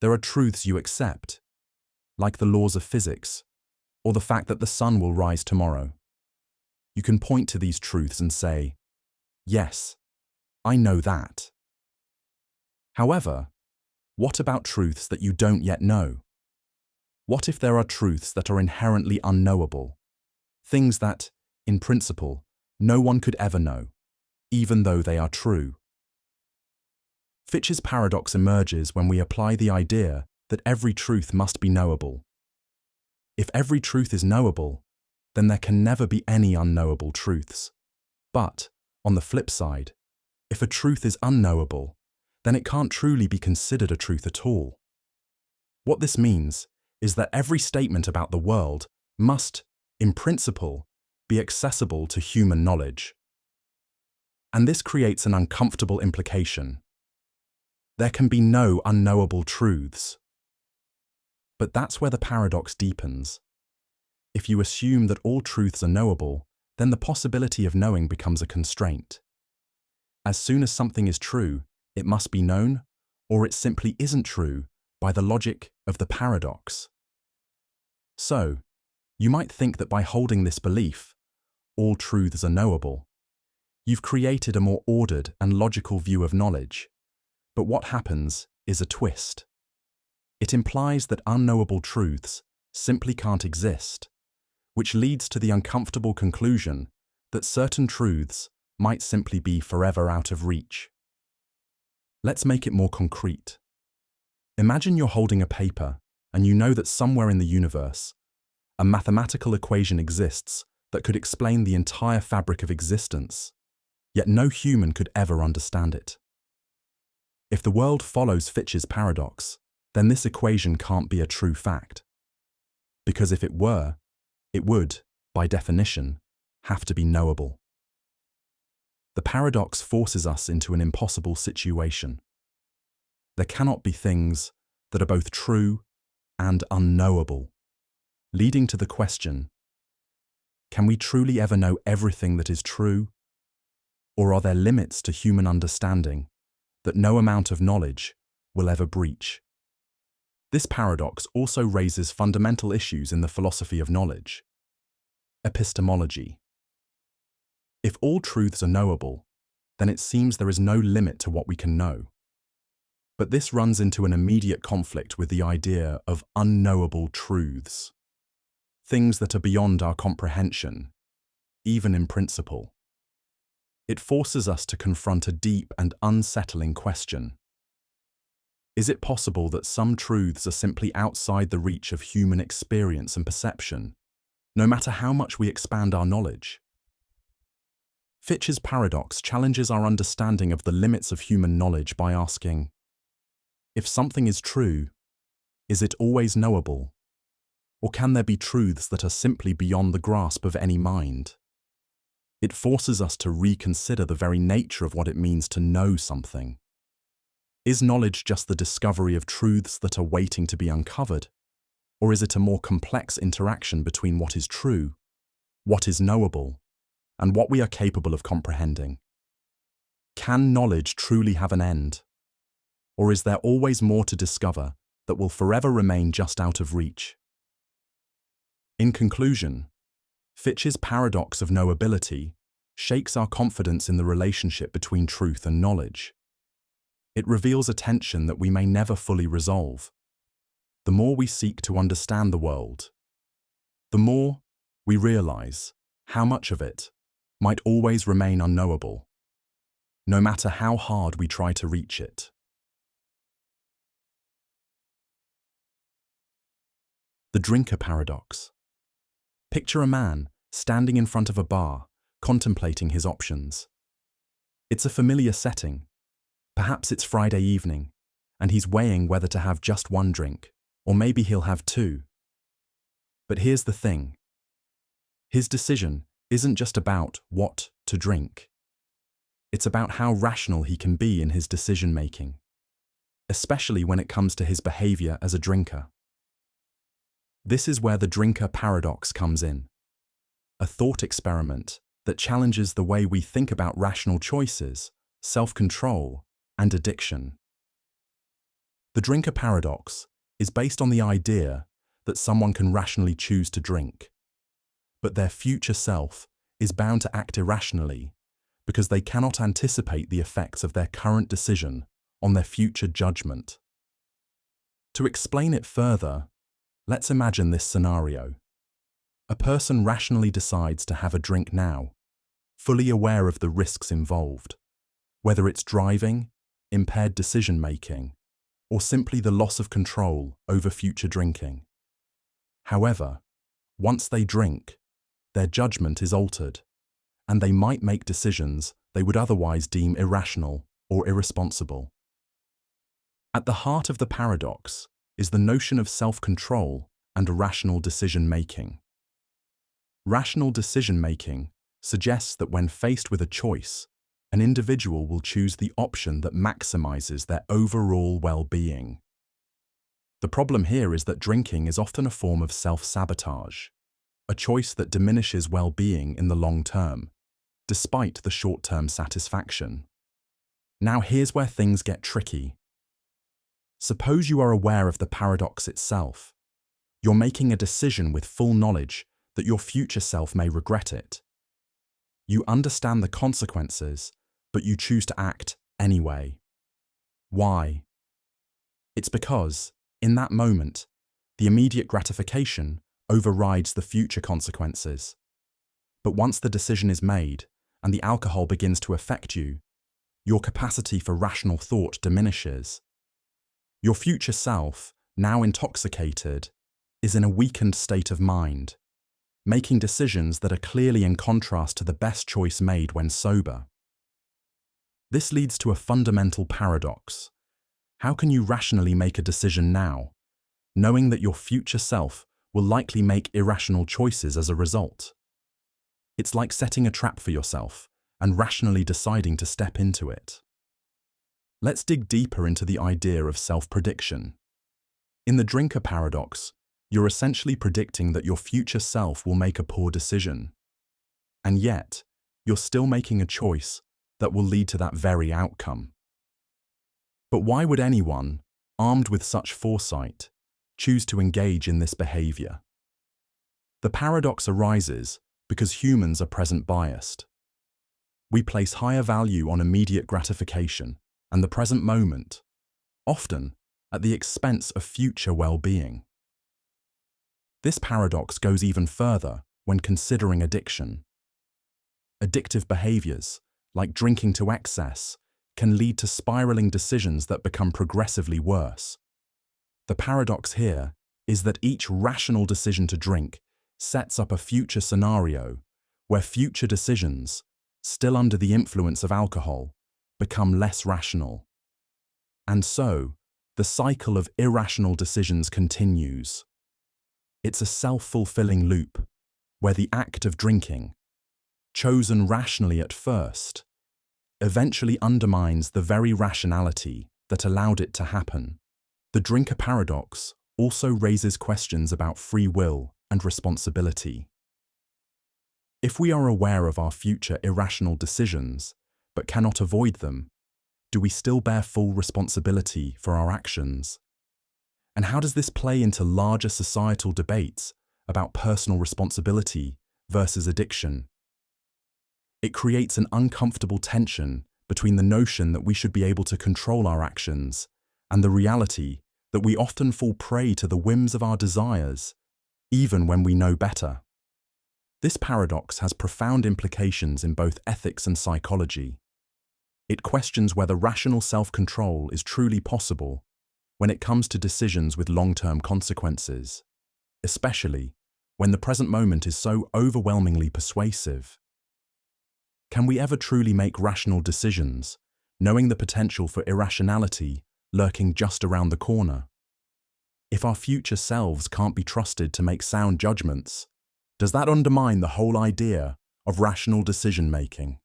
Speaker 1: There are truths you accept, like the laws of physics, or the fact that the sun will rise tomorrow. You can point to these truths and say, "Yes, I know that." However, what about truths that you don't yet know? What if there are truths that are inherently unknowable? Things that, in principle, no one could ever know, even though they are true. Fitch's paradox emerges when we apply the idea that every truth must be knowable. If every truth is knowable, then there can never be any unknowable truths. But, on the flip side, If a truth is unknowable, then it can't truly be considered a truth at all. What this means is that every statement about the world must, in principle, be accessible to human knowledge. And this creates an uncomfortable implication. There can be no unknowable truths. But that's where the paradox deepens. If you assume that all truths are knowable, then the possibility of knowing becomes a constraint. As soon as something is true, it must be known, or it simply isn't true by the logic of the paradox. So, you might think that by holding this belief, all truths are knowable, you've created a more ordered and logical view of knowledge. But what happens is a twist. It implies that unknowable truths simply can't exist, which leads to the uncomfortable conclusion that certain truths might simply be forever out of reach. Let's make it more concrete. Imagine you're holding a paper and you know that somewhere in the universe, a mathematical equation exists that could explain the entire fabric of existence, yet no human could ever understand it. If the world follows Fitch's paradox, then this equation can't be a true fact. Because if it were, it would, by definition, have to be knowable. The paradox forces us into an impossible situation. There cannot be things that are both true and unknowable, leading to the question, can we truly ever know everything that is true? Or are there limits to human understanding that no amount of knowledge will ever breach? This paradox also raises fundamental issues in the philosophy of knowledge. Epistemology. If all truths are knowable, then it seems there is no limit to what we can know. But this runs into an immediate conflict with the idea of unknowable truths, things that are beyond our comprehension, even in principle. It forces us to confront a deep and unsettling question. Is it possible that some truths are simply outside the reach of human experience and perception, no matter how much we expand our knowledge? Fitch's paradox challenges our understanding of the limits of human knowledge by asking, if something is true, is it always knowable? Or can there be truths that are simply beyond the grasp of any mind? It forces us to reconsider the very nature of what it means to know something. Is knowledge just the discovery of truths that are waiting to be uncovered? Or is it a more complex interaction between what is true, what is knowable, and what we are capable of comprehending? Can knowledge truly have an end? Or is there always more to discover that will forever remain just out of reach? In conclusion, Fitch's Paradox of Knowability shakes our confidence in the relationship between truth and knowledge. It reveals a tension that we may never fully resolve. The more we seek to understand the world, the more we realize how much of it might always remain unknowable, no matter how hard we try to reach it. The Drinker Paradox. Picture a man standing in front of a bar, contemplating his options. It's a familiar setting. Perhaps it's Friday evening, and he's weighing whether to have just one drink, or maybe he'll have two. But here's the thing. His decision isn't just about what to drink. It's about how rational he can be in his decision-making, especially when it comes to his behavior as a drinker. This is where the Drinker Paradox comes in, a thought experiment that challenges the way we think about rational choices, self-control, and addiction. The Drinker Paradox is based on the idea that someone can rationally choose to drink, but their future self is bound to act irrationally because they cannot anticipate the effects of their current decision on their future judgment. To explain it further, let's imagine this scenario. A person rationally decides to have a drink now, fully aware of the risks involved, whether it's driving, impaired decision-making, or simply the loss of control over future drinking. However, once they drink, their judgment is altered, and they might make decisions they would otherwise deem irrational or irresponsible. At the heart of the paradox is the notion of self-control and rational decision-making. Rational decision-making suggests that when faced with a choice, an individual will choose the option that maximizes their overall well-being. The problem here is that drinking is often a form of self-sabotage, a choice that diminishes well-being in the long term, despite the short-term satisfaction. Now here's where things get tricky. Suppose you are aware of the paradox itself. You're making a decision with full knowledge that your future self may regret it. You understand the consequences, but you choose to act anyway. Why? It's because, in that moment, the immediate gratification overrides the future consequences. But once the decision is made and the alcohol begins to affect you, your capacity for rational thought diminishes. Your future self, now intoxicated, is in a weakened state of mind, making decisions that are clearly in contrast to the best choice made when sober. This leads to a fundamental paradox. How can you rationally make a decision now, knowing that your future self will likely make irrational choices as a result? It's like setting a trap for yourself and rationally deciding to step into it. Let's dig deeper into the idea of self-prediction. In the drinker paradox, you're essentially predicting that your future self will make a poor decision. And yet, you're still making a choice that will lead to that very outcome. But why would anyone, armed with such foresight, choose to engage in this behavior? The paradox arises because humans are present biased. We place higher value on immediate gratification and the present moment, often at the expense of future well-being. This paradox goes even further when considering addiction. Addictive behaviors, like drinking to excess, can lead to spiraling decisions that become progressively worse. The paradox here is that each rational decision to drink sets up a future scenario where future decisions, still under the influence of alcohol, become less rational. And so, the cycle of irrational decisions continues. It's a self-fulfilling loop, where the act of drinking, chosen rationally at first, eventually undermines the very rationality that allowed it to happen. The drinker paradox also raises questions about free will and responsibility. If we are aware of our future irrational decisions, but cannot avoid them, do we still bear full responsibility for our actions? And how does this play into larger societal debates about personal responsibility versus addiction? It creates an uncomfortable tension between the notion that we should be able to control our actions and the reality that we often fall prey to the whims of our desires, even when we know better. This paradox has profound implications in both ethics and psychology. It questions whether rational self-control is truly possible when it comes to decisions with long-term consequences, especially when the present moment is so overwhelmingly persuasive. Can we ever truly make rational decisions, knowing the potential for irrationality lurking just around the corner? If our future selves can't be trusted to make sound judgments, does that undermine the whole idea of rational decision-making?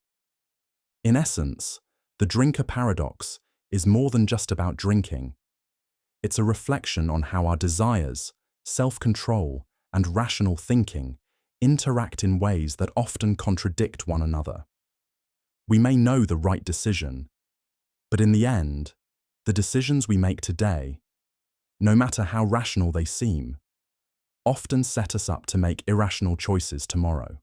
Speaker 1: In essence, the drinker paradox is more than just about drinking. It's a reflection on how our desires, self-control, and rational thinking interact in ways that often contradict one another. We may know the right decision, but in the end, the decisions we make today, no matter how rational they seem, often set us up to make irrational choices tomorrow.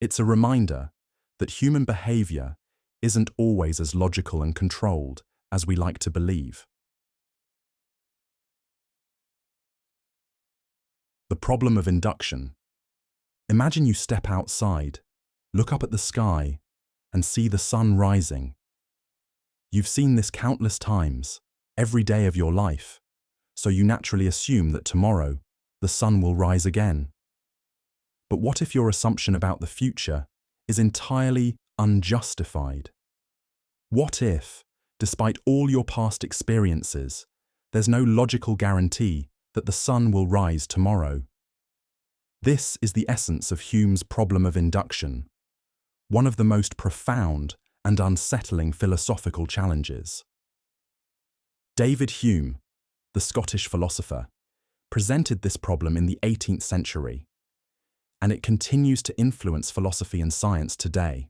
Speaker 1: It's a reminder that human behavior isn't always as logical and controlled as we like to believe. The problem of induction. Imagine you step outside, look up at the sky, and see the sun rising. You've seen this countless times, every day of your life, so you naturally assume that tomorrow the sun will rise again. But what if your assumption about the future is entirely unjustified. What if, despite all your past experiences, there's no logical guarantee that the sun will rise tomorrow? This is the essence of Hume's problem of induction, one of the most profound and unsettling philosophical challenges. David Hume, the Scottish philosopher, presented this problem in the 18th century, and it continues to influence philosophy and science today.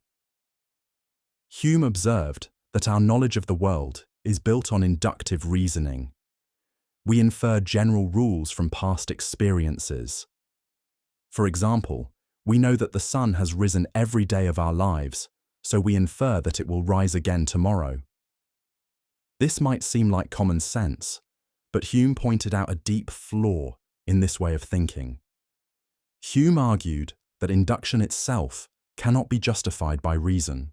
Speaker 1: Hume observed that our knowledge of the world is built on inductive reasoning. We infer general rules from past experiences. For example, we know that the sun has risen every day of our lives, so we infer that it will rise again tomorrow. This might seem like common sense, but Hume pointed out a deep flaw in this way of thinking. Hume argued that induction itself cannot be justified by reason.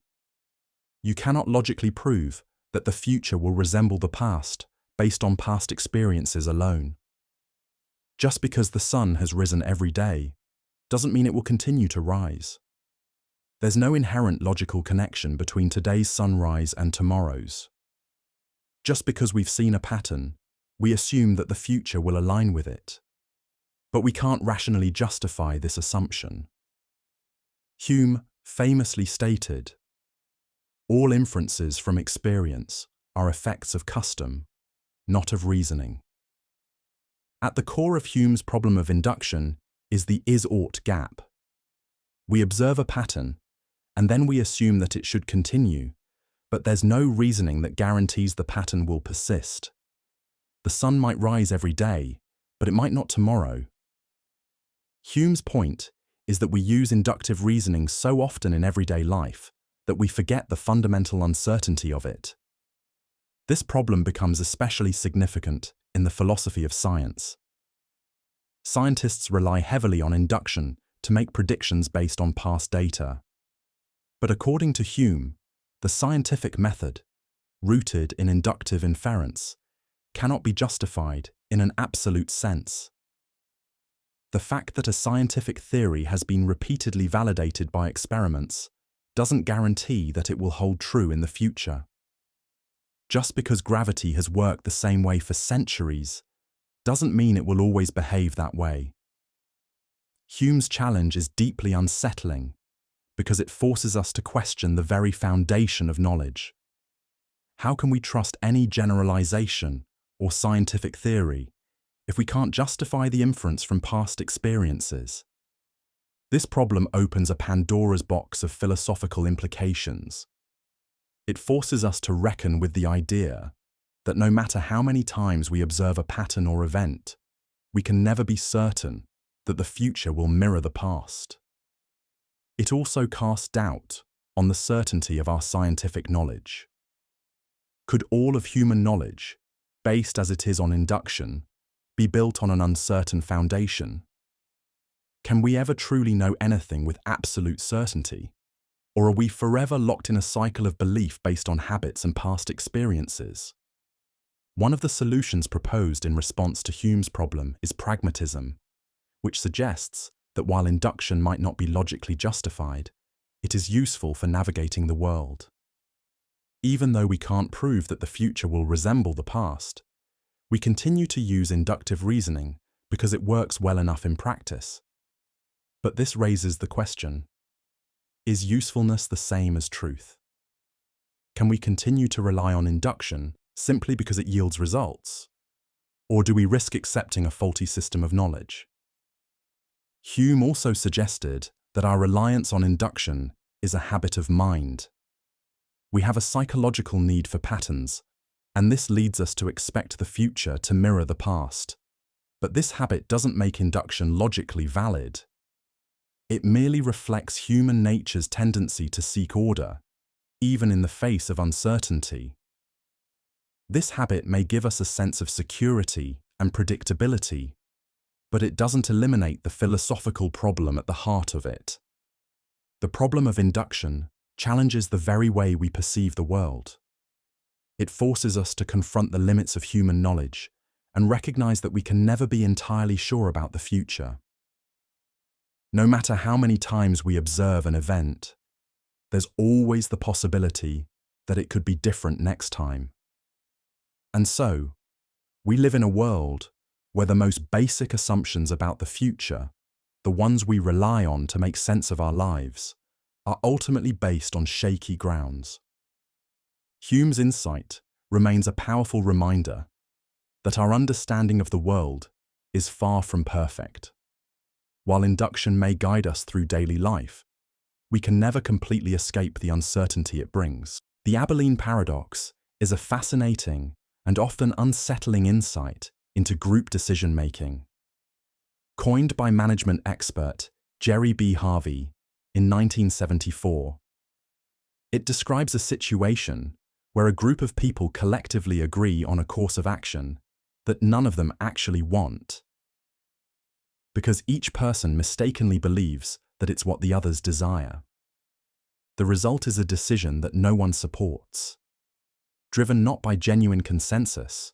Speaker 1: You cannot logically prove that the future will resemble the past based on past experiences alone. Just because the sun has risen every day doesn't mean it will continue to rise. There's no inherent logical connection between today's sunrise and tomorrow's. Just because we've seen a pattern, we assume that the future will align with it. But we can't rationally justify this assumption. Hume famously stated, "All inferences from experience are effects of custom, not of reasoning." At the core of Hume's problem of induction is the is-ought gap. We observe a pattern, and then we assume that it should continue, but there's no reasoning that guarantees the pattern will persist. The sun might rise every day, but it might not tomorrow. Hume's point is that we use inductive reasoning so often in everyday life that we forget the fundamental uncertainty of it. This problem becomes especially significant in the philosophy of science. Scientists rely heavily on induction to make predictions based on past data. But according to Hume, the scientific method, rooted in inductive inference, cannot be justified in an absolute sense. The fact that a scientific theory has been repeatedly validated by experiments doesn't guarantee that it will hold true in the future. Just because gravity has worked the same way for centuries doesn't mean it will always behave that way. Hume's challenge is deeply unsettling because it forces us to question the very foundation of knowledge. How can we trust any generalization or scientific theory if we can't justify the inference from past experiences? This problem opens a Pandora's box of philosophical implications. It forces us to reckon with the idea that no matter how many times we observe a pattern or event, we can never be certain that the future will mirror the past. It also casts doubt on the certainty of our scientific knowledge. Could all of human knowledge, based as it is on induction, be built on an uncertain foundation? Can we ever truly know anything with absolute certainty? Or are we forever locked in a cycle of belief based on habits and past experiences? One of the solutions proposed in response to Hume's problem is pragmatism, which suggests that while induction might not be logically justified, it is useful for navigating the world. Even though we can't prove that the future will resemble the past, we continue to use inductive reasoning because it works well enough in practice. But this raises the question, is usefulness the same as truth? Can we continue to rely on induction simply because it yields results? Or do we risk accepting a faulty system of knowledge? Hume also suggested that our reliance on induction is a habit of mind. We have a psychological need for patterns, and this leads us to expect the future to mirror the past. But this habit doesn't make induction logically valid. It merely reflects human nature's tendency to seek order, even in the face of uncertainty. This habit may give us a sense of security and predictability, but it doesn't eliminate the philosophical problem at the heart of it. The problem of induction challenges the very way we perceive the world. It forces us to confront the limits of human knowledge and recognize that we can never be entirely sure about the future. No matter how many times we observe an event, there's always the possibility that it could be different next time. And so, we live in a world where the most basic assumptions about the future, the ones we rely on to make sense of our lives, are ultimately based on shaky grounds. Hume's insight remains a powerful reminder that our understanding of the world is far from perfect. While induction may guide us through daily life, we can never completely escape the uncertainty it brings. The Abilene Paradox is a fascinating and often unsettling insight into group decision-making. Coined by management expert Jerry B. Harvey in 1974, it describes a situation where a group of people collectively agree on a course of action that none of them actually want, because each person mistakenly believes that it's what the others desire. The result is a decision that no one supports, driven not by genuine consensus,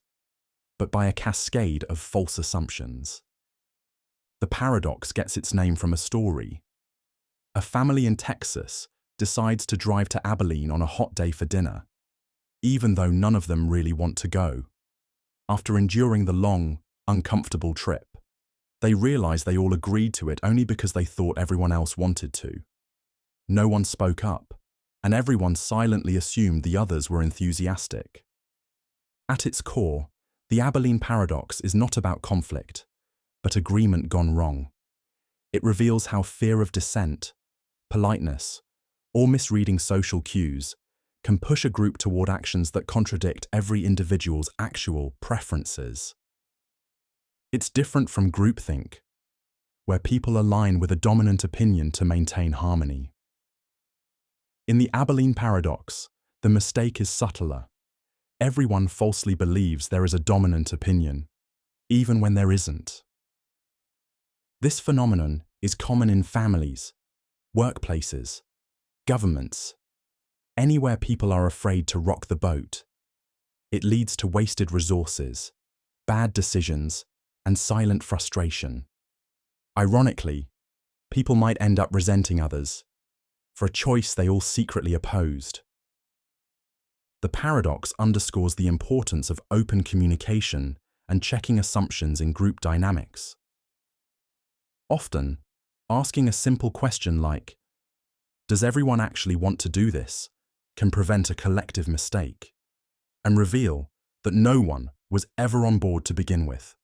Speaker 1: but by a cascade of false assumptions. The paradox gets its name from a story. A family in Texas decides to drive to Abilene on a hot day for dinner, even though none of them really want to go. After enduring the long, uncomfortable trip, they realize they all agreed to it only because they thought everyone else wanted to. No one spoke up, and everyone silently assumed the others were enthusiastic. At its core, the Abilene Paradox is not about conflict, but agreement gone wrong. It reveals how fear of dissent, politeness, or misreading social cues can push a group toward actions that contradict every individual's actual preferences. It's different from groupthink, where people align with a dominant opinion to maintain harmony. In the Abilene Paradox, the mistake is subtler. Everyone falsely believes there is a dominant opinion, even when there isn't. This phenomenon is common in families, workplaces, governments, anywhere people are afraid to rock the boat. It leads to wasted resources, bad decisions, and silent frustration. Ironically, people might end up resenting others for a choice they all secretly opposed. The paradox underscores the importance of open communication and checking assumptions in group dynamics. Often, asking a simple question like, "Does everyone actually want to do this?" can prevent a collective mistake and reveal that no one was ever on board to begin with.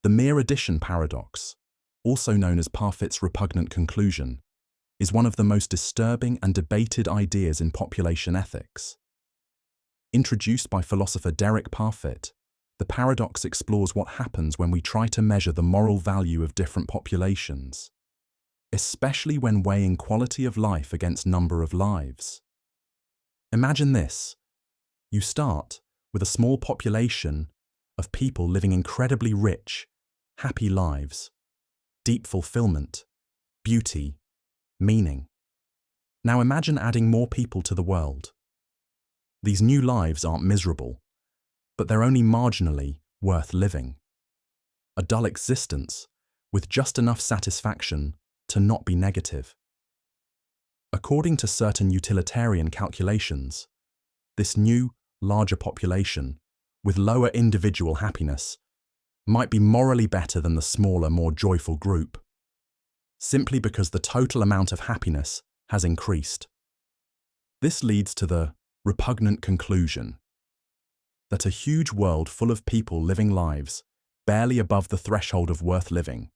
Speaker 1: The mere addition paradox, also known as Parfit's repugnant conclusion, is one of the most disturbing and debated ideas in population ethics. Introduced by philosopher Derek Parfit, the paradox explores what happens when we try to measure the moral value of different populations, especially when weighing quality of life against number of lives. Imagine this. You start with a small population of people living incredibly rich, happy lives, deep fulfillment, beauty, meaning. Now imagine adding more people to the world. These new lives aren't miserable, but they're only marginally worth living. A dull existence with just enough satisfaction to not be negative. According to certain utilitarian calculations, this new, larger population, with lower individual happiness, might be morally better than the smaller, more joyful group, simply because the total amount of happiness has increased. This leads to the repugnant conclusion that a huge world full of people living lives barely above the threshold of worth living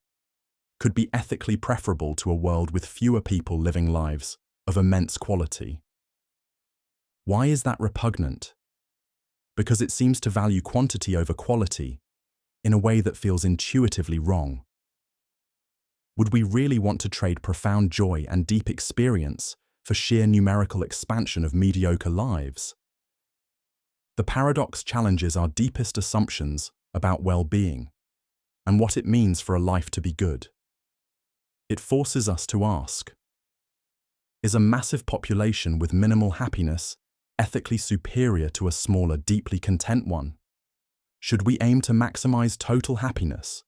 Speaker 1: could be ethically preferable to a world with fewer people living lives of immense quality. Why is that repugnant? Because it seems to value quantity over quality in a way that feels intuitively wrong. Would we really want to trade profound joy and deep experience for sheer numerical expansion of mediocre lives? The paradox challenges our deepest assumptions about well-being and what it means for a life to be good. It forces us to ask, is a massive population with minimal happiness ethically superior to a smaller, deeply content one? Should we aim to maximize total happiness,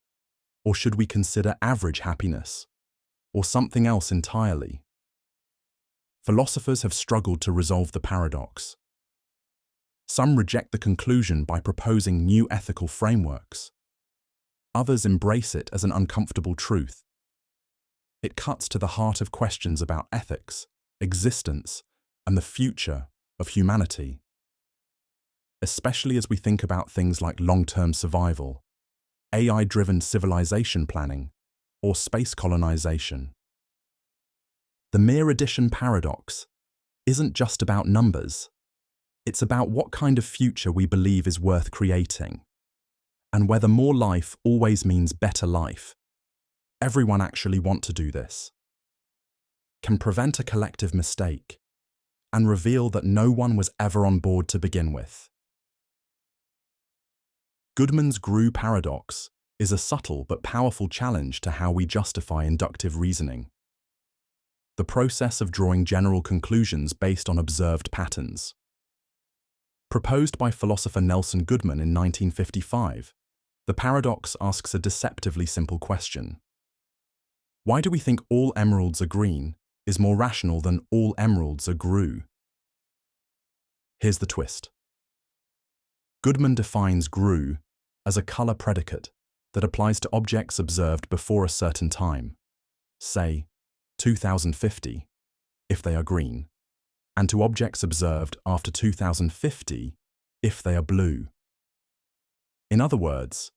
Speaker 1: or should we consider average happiness, or something else entirely? philosophers have struggled to resolve the paradox. Some reject the conclusion by proposing new ethical frameworks. Others embrace it as an uncomfortable truth. It cuts to the heart of questions about ethics, existence, and the future of humanity, especially as we think about things like long-term survival, AI-driven civilization planning, or space colonization. The mere addition paradox isn't just about numbers. It's about what kind of future we believe is worth creating, and whether more life always means better life. Everyone actually want to do this, can prevent a collective mistake, and reveal that no one was ever on board to begin with. Goodman's Grue paradox is a subtle but powerful challenge to how we justify inductive reasoning, the process of drawing general conclusions based on observed patterns. Proposed by philosopher Nelson Goodman in 1955, the paradox asks a deceptively simple question. Why do we think all emeralds are green is more rational than all emeralds are Grue? Here's the twist. Goodman defines Grue as a color predicate that applies to objects observed before a certain time, say 2050, if they are green, and to objects observed after 2050, if they are blue. In other words,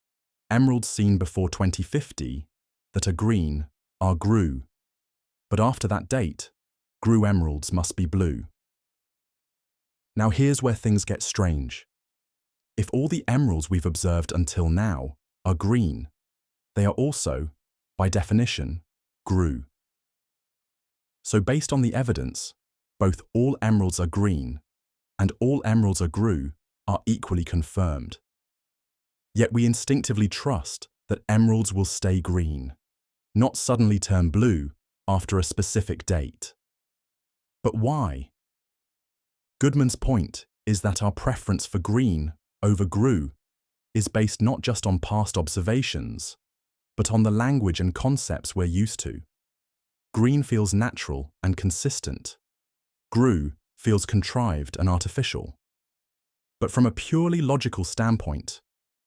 Speaker 1: emeralds seen before 2050 that are green are Grue, but after that date, Grue emeralds must be blue. Now here's where things get strange. If all the emeralds we've observed until now are green, they are also, by definition, Grue. So based on the evidence, both all emeralds are green and all emeralds are Grue are equally confirmed. Yet we instinctively trust that emeralds will stay green, not suddenly turn blue after a specific date. But why? Goodman's point is that our preference for green over Grue is based not just on past observations, but on the language and concepts we're used to. Green feels natural and consistent. Grue feels contrived and artificial. But from a purely logical standpoint,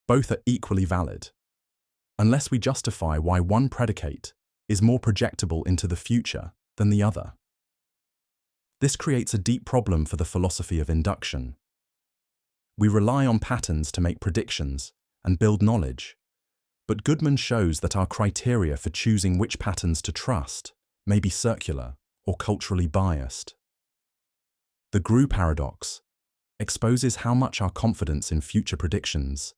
Speaker 1: both are equally valid, unless we justify why one predicate is more projectable into the future than the other. This creates a deep problem for the philosophy of induction. We rely on patterns to make predictions and build knowledge, but Goodman shows that our criteria for choosing which patterns to trust may be circular or culturally biased. The Grue paradox exposes how much our confidence in future predictions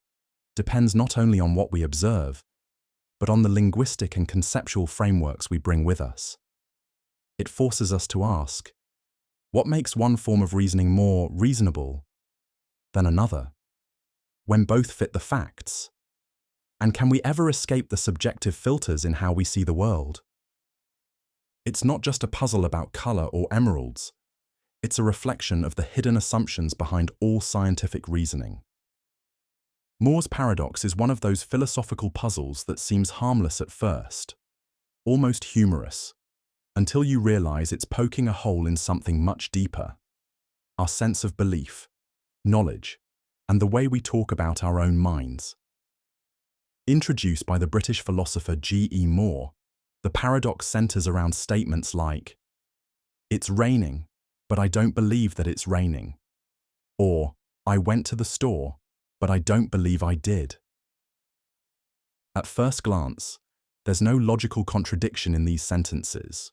Speaker 1: depends not only on what we observe, but on the linguistic and conceptual frameworks we bring with us. It forces us to ask, what makes one form of reasoning more reasonable than another, when both fit the facts? And can we ever escape the subjective filters in how we see the world? It's not just a puzzle about color or emeralds. It's a reflection of the hidden assumptions behind all scientific reasoning. Moore's paradox is one of those philosophical puzzles that seems harmless at first, almost humorous, until you realize it's poking a hole in something much deeper: our sense of belief, knowledge, and the way we talk about our own minds. Introduced by the British philosopher G.E. Moore, the paradox centers around statements like, "It's raining, but I don't believe that it's raining," or "I went to the store, but I don't believe I did." At first glance, there's no logical contradiction in these sentences.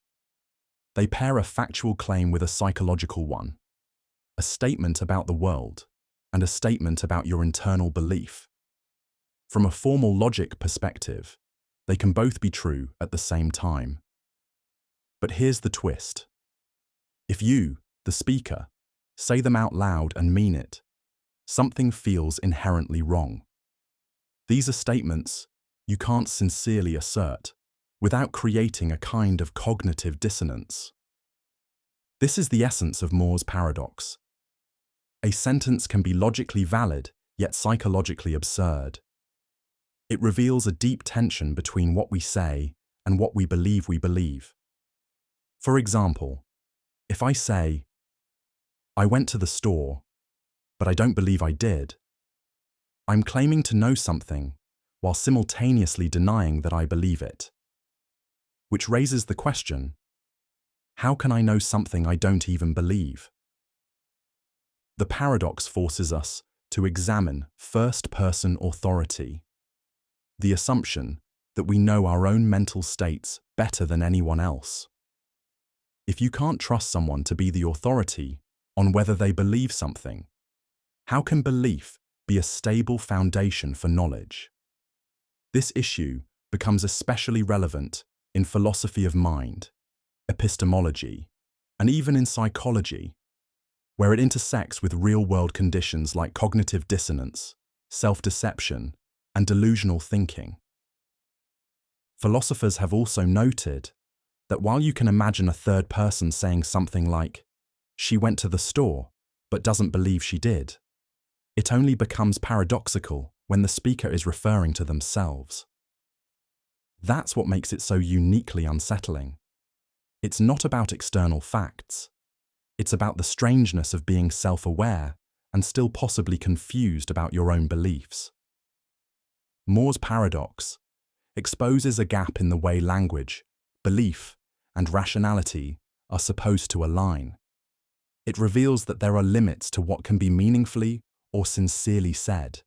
Speaker 1: They pair a factual claim with a psychological one, a statement about the world, and a statement about your internal belief. From a formal logic perspective, they can both be true at the same time. But here's the twist. If you, the speaker, say them out loud and mean it, something feels inherently wrong. These are statements you can't sincerely assert without creating a kind of cognitive dissonance. This is the essence of Moore's paradox. A sentence can be logically valid, yet psychologically absurd. It reveals a deep tension between what we say and what we believe we believe. For example, If I say, I went to the store, but I don't believe I did, I'm claiming to know something while simultaneously denying that I believe it. Which raises the question, how can I know something I don't even believe? The paradox forces us to examine first-person authority, the assumption that we know our own mental states better than anyone else. If you can't trust someone to be the authority on whether they believe something, how can belief be a stable foundation for knowledge? This issue becomes especially relevant in philosophy of mind, epistemology, and even in psychology, where it intersects with real-world conditions like cognitive dissonance, self-deception, and delusional thinking. Philosophers have also noted that while you can imagine a third person saying something like, "She went to the store, but doesn't believe she did," it only becomes paradoxical when the speaker is referring to themselves. That's what makes it so uniquely unsettling. It's not about external facts. It's about the strangeness of being self-aware and still possibly confused about your own beliefs. Moore's paradox exposes a gap in the way language, belief, and rationality are supposed to align. It reveals that there are limits to what can be meaningfully or sincerely said,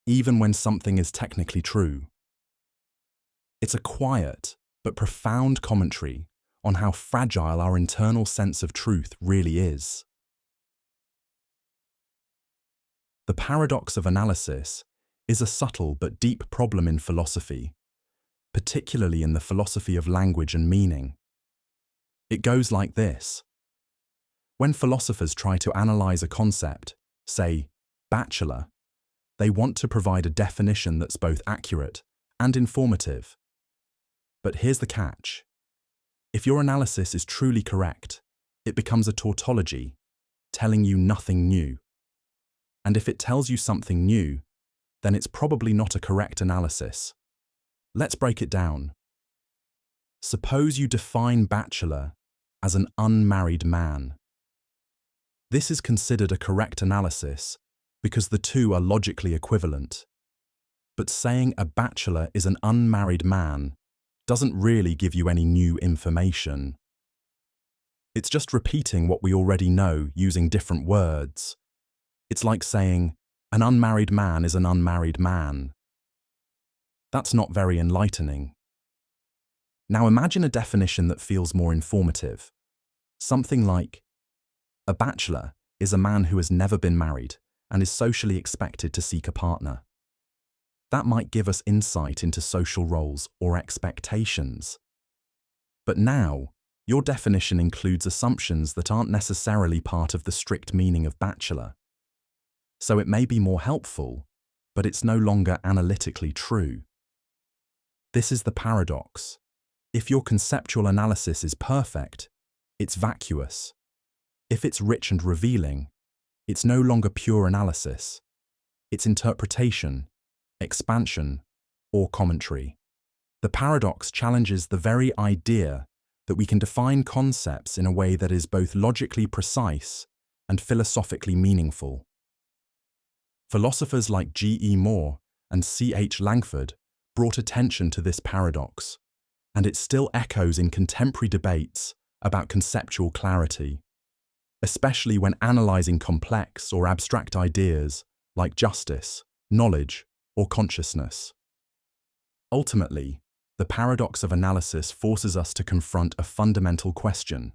Speaker 1: even when something is technically true. It's a quiet but profound commentary on how fragile our internal sense of truth really is. The paradox of analysis is a subtle but deep problem in philosophy, particularly in the philosophy of language and meaning. It goes like this. When philosophers try to analyze a concept, say, bachelor, they want to provide a definition that's both accurate and informative. But here's the catch. If your analysis is truly correct, it becomes a tautology, telling you nothing new. And if it tells you something new, then it's probably not a correct analysis. Let's break it down. Suppose you define bachelor as an unmarried man. This is considered a correct analysis because the two are logically equivalent. But saying a bachelor is an unmarried man doesn't really give you any new information. It's just repeating what we already know using different words. It's like saying, an unmarried man is an unmarried man. That's not very enlightening. Now imagine a definition that feels more informative. Something like, a bachelor is a man who has never been married and is socially expected to seek a partner. That might give us insight into social roles or expectations. But now, your definition includes assumptions that aren't necessarily part of the strict meaning of bachelor. So it may be more helpful, but it's no longer analytically true. This is the paradox. If your conceptual analysis is perfect, it's vacuous. If it's rich and revealing, it's no longer pure analysis. It's interpretation, expansion, or commentary. The paradox challenges the very idea that we can define concepts in a way that is both logically precise and philosophically meaningful. Philosophers like G.E. Moore and C.H. Langford brought attention to this paradox, and it still echoes in contemporary debates about conceptual clarity, especially when analyzing complex or abstract ideas like justice, knowledge, or consciousness. Ultimately, the paradox of analysis forces us to confront a fundamental question.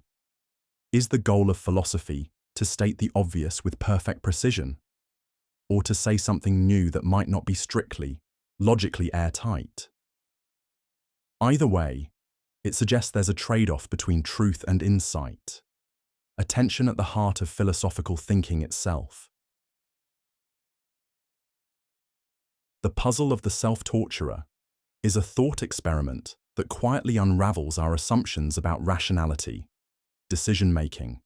Speaker 1: Is the goal of philosophy to state the obvious with perfect precision, or to say something new that might not be strictly, logically airtight? Either way, it suggests there's a trade-off between truth and insight, a tension at the heart of philosophical thinking itself. The puzzle of the self-torturer is a thought experiment that quietly unravels our assumptions about rationality, decision-making,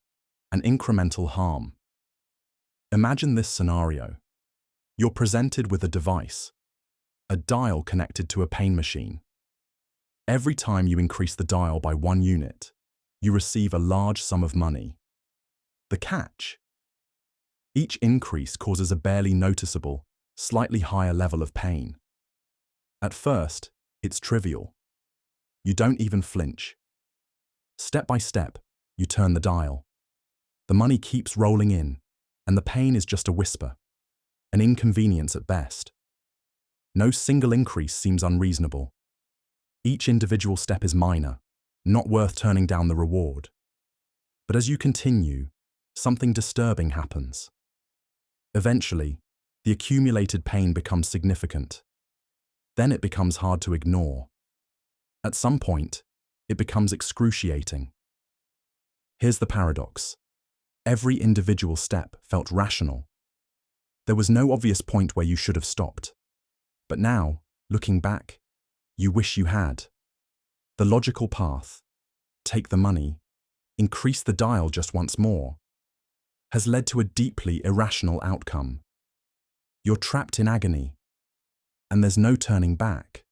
Speaker 1: and incremental harm. Imagine this scenario. You're presented with a device, a dial connected to a pain machine. Every time you increase the dial by 1 unit, you receive a large sum of money. The catch? Each increase causes a barely noticeable, slightly higher level of pain. At first, it's trivial. You don't even flinch. Step by step, you turn the dial. The money keeps rolling in, and the pain is just a whisper, an inconvenience at best. No single increase seems unreasonable. Each individual step is minor, not worth turning down the reward. But as you continue, something disturbing happens. Eventually, the accumulated pain becomes significant. Then it becomes hard to ignore. At some point, it becomes excruciating. Here's the paradox. Every individual step felt rational. There was no obvious point where you should have stopped. But now, looking back, you wish you had. The logical path, take the money, increase the dial just once more, has led to a deeply irrational outcome. You're trapped in agony, and there's no turning back.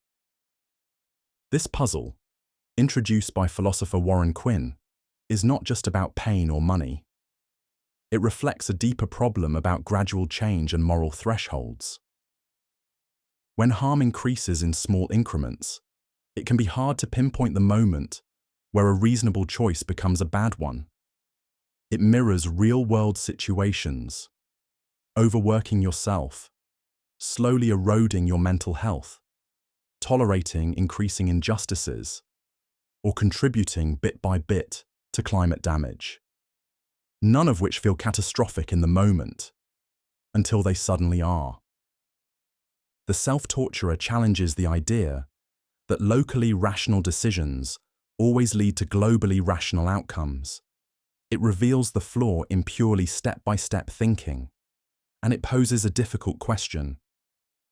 Speaker 1: This puzzle, introduced by philosopher Warren Quinn, is not just about pain or money. It reflects a deeper problem about gradual change and moral thresholds. When harm increases in small increments, it can be hard to pinpoint the moment where a reasonable choice becomes a bad one. It mirrors real-world situations, overworking yourself, slowly eroding your mental health, tolerating increasing injustices, or contributing bit by bit to climate damage. None of which feel catastrophic in the moment, until they suddenly are. The self-torturer challenges the idea that locally rational decisions always lead to globally rational outcomes. It reveals the flaw in purely step-by-step thinking, and it poses a difficult question.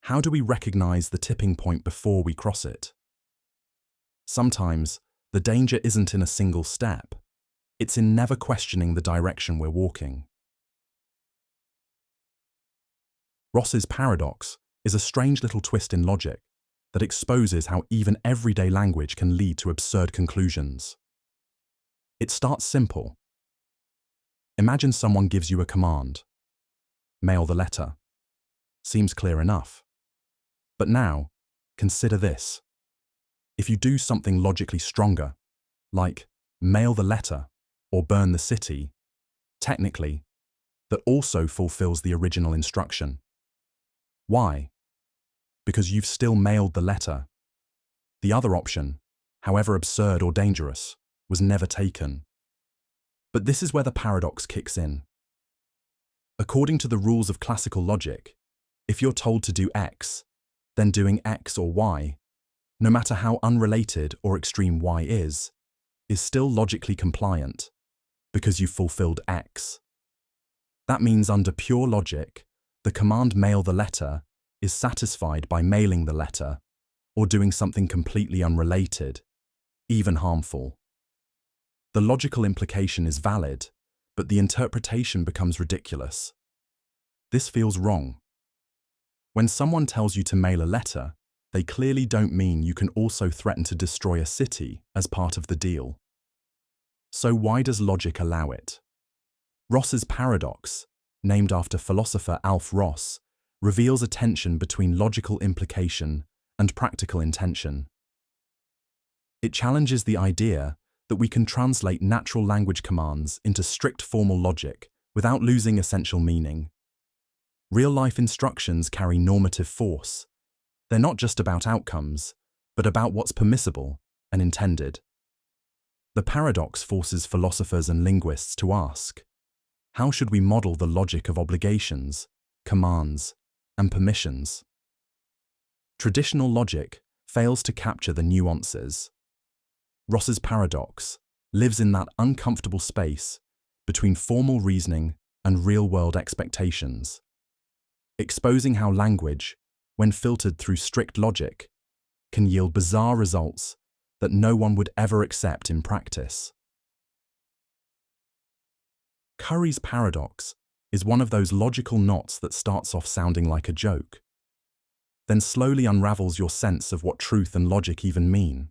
Speaker 1: How do we recognize the tipping point before we cross it? Sometimes, the danger isn't in a single step. It's in never questioning the direction we're walking. Ross's paradox is a strange little twist in logic that exposes how even everyday language can lead to absurd conclusions. It starts simple. Imagine someone gives you a command. Mail the letter. Seems clear enough. But now, consider this. If you do something logically stronger, like mail the letter or burn the city, technically, that also fulfills the original instruction. Why? Because you've still mailed the letter. The other option, however absurd or dangerous, was never taken. But this is where the paradox kicks in. According to the rules of classical logic, if you're told to do X, then doing X or Y, no matter how unrelated or extreme Y is still logically compliant, because you've fulfilled X. That means under pure logic, the command mail the letter is satisfied by mailing the letter or doing something completely unrelated, even harmful. The logical implication is valid, but the interpretation becomes ridiculous. This feels wrong. When someone tells you to mail a letter, they clearly don't mean you can also threaten to destroy a city as part of the deal. So why does logic allow it? Ross's paradox, named after philosopher Alf Ross, reveals a tension between logical implication and practical intention. It challenges the idea that we can translate natural language commands into strict formal logic without losing essential meaning. Real-life instructions carry normative force. They're not just about outcomes, but about what's permissible and intended. The paradox forces philosophers and linguists to ask, how should we model the logic of obligations, commands, and permissions? Traditional logic fails to capture the nuances. Ross's paradox lives in that uncomfortable space between formal reasoning and real-world expectations, exposing how language, when filtered through strict logic, can yield bizarre results that no one would ever accept in practice. Curry's paradox is one of those logical knots that starts off sounding like a joke, then slowly unravels your sense of what truth and logic even mean.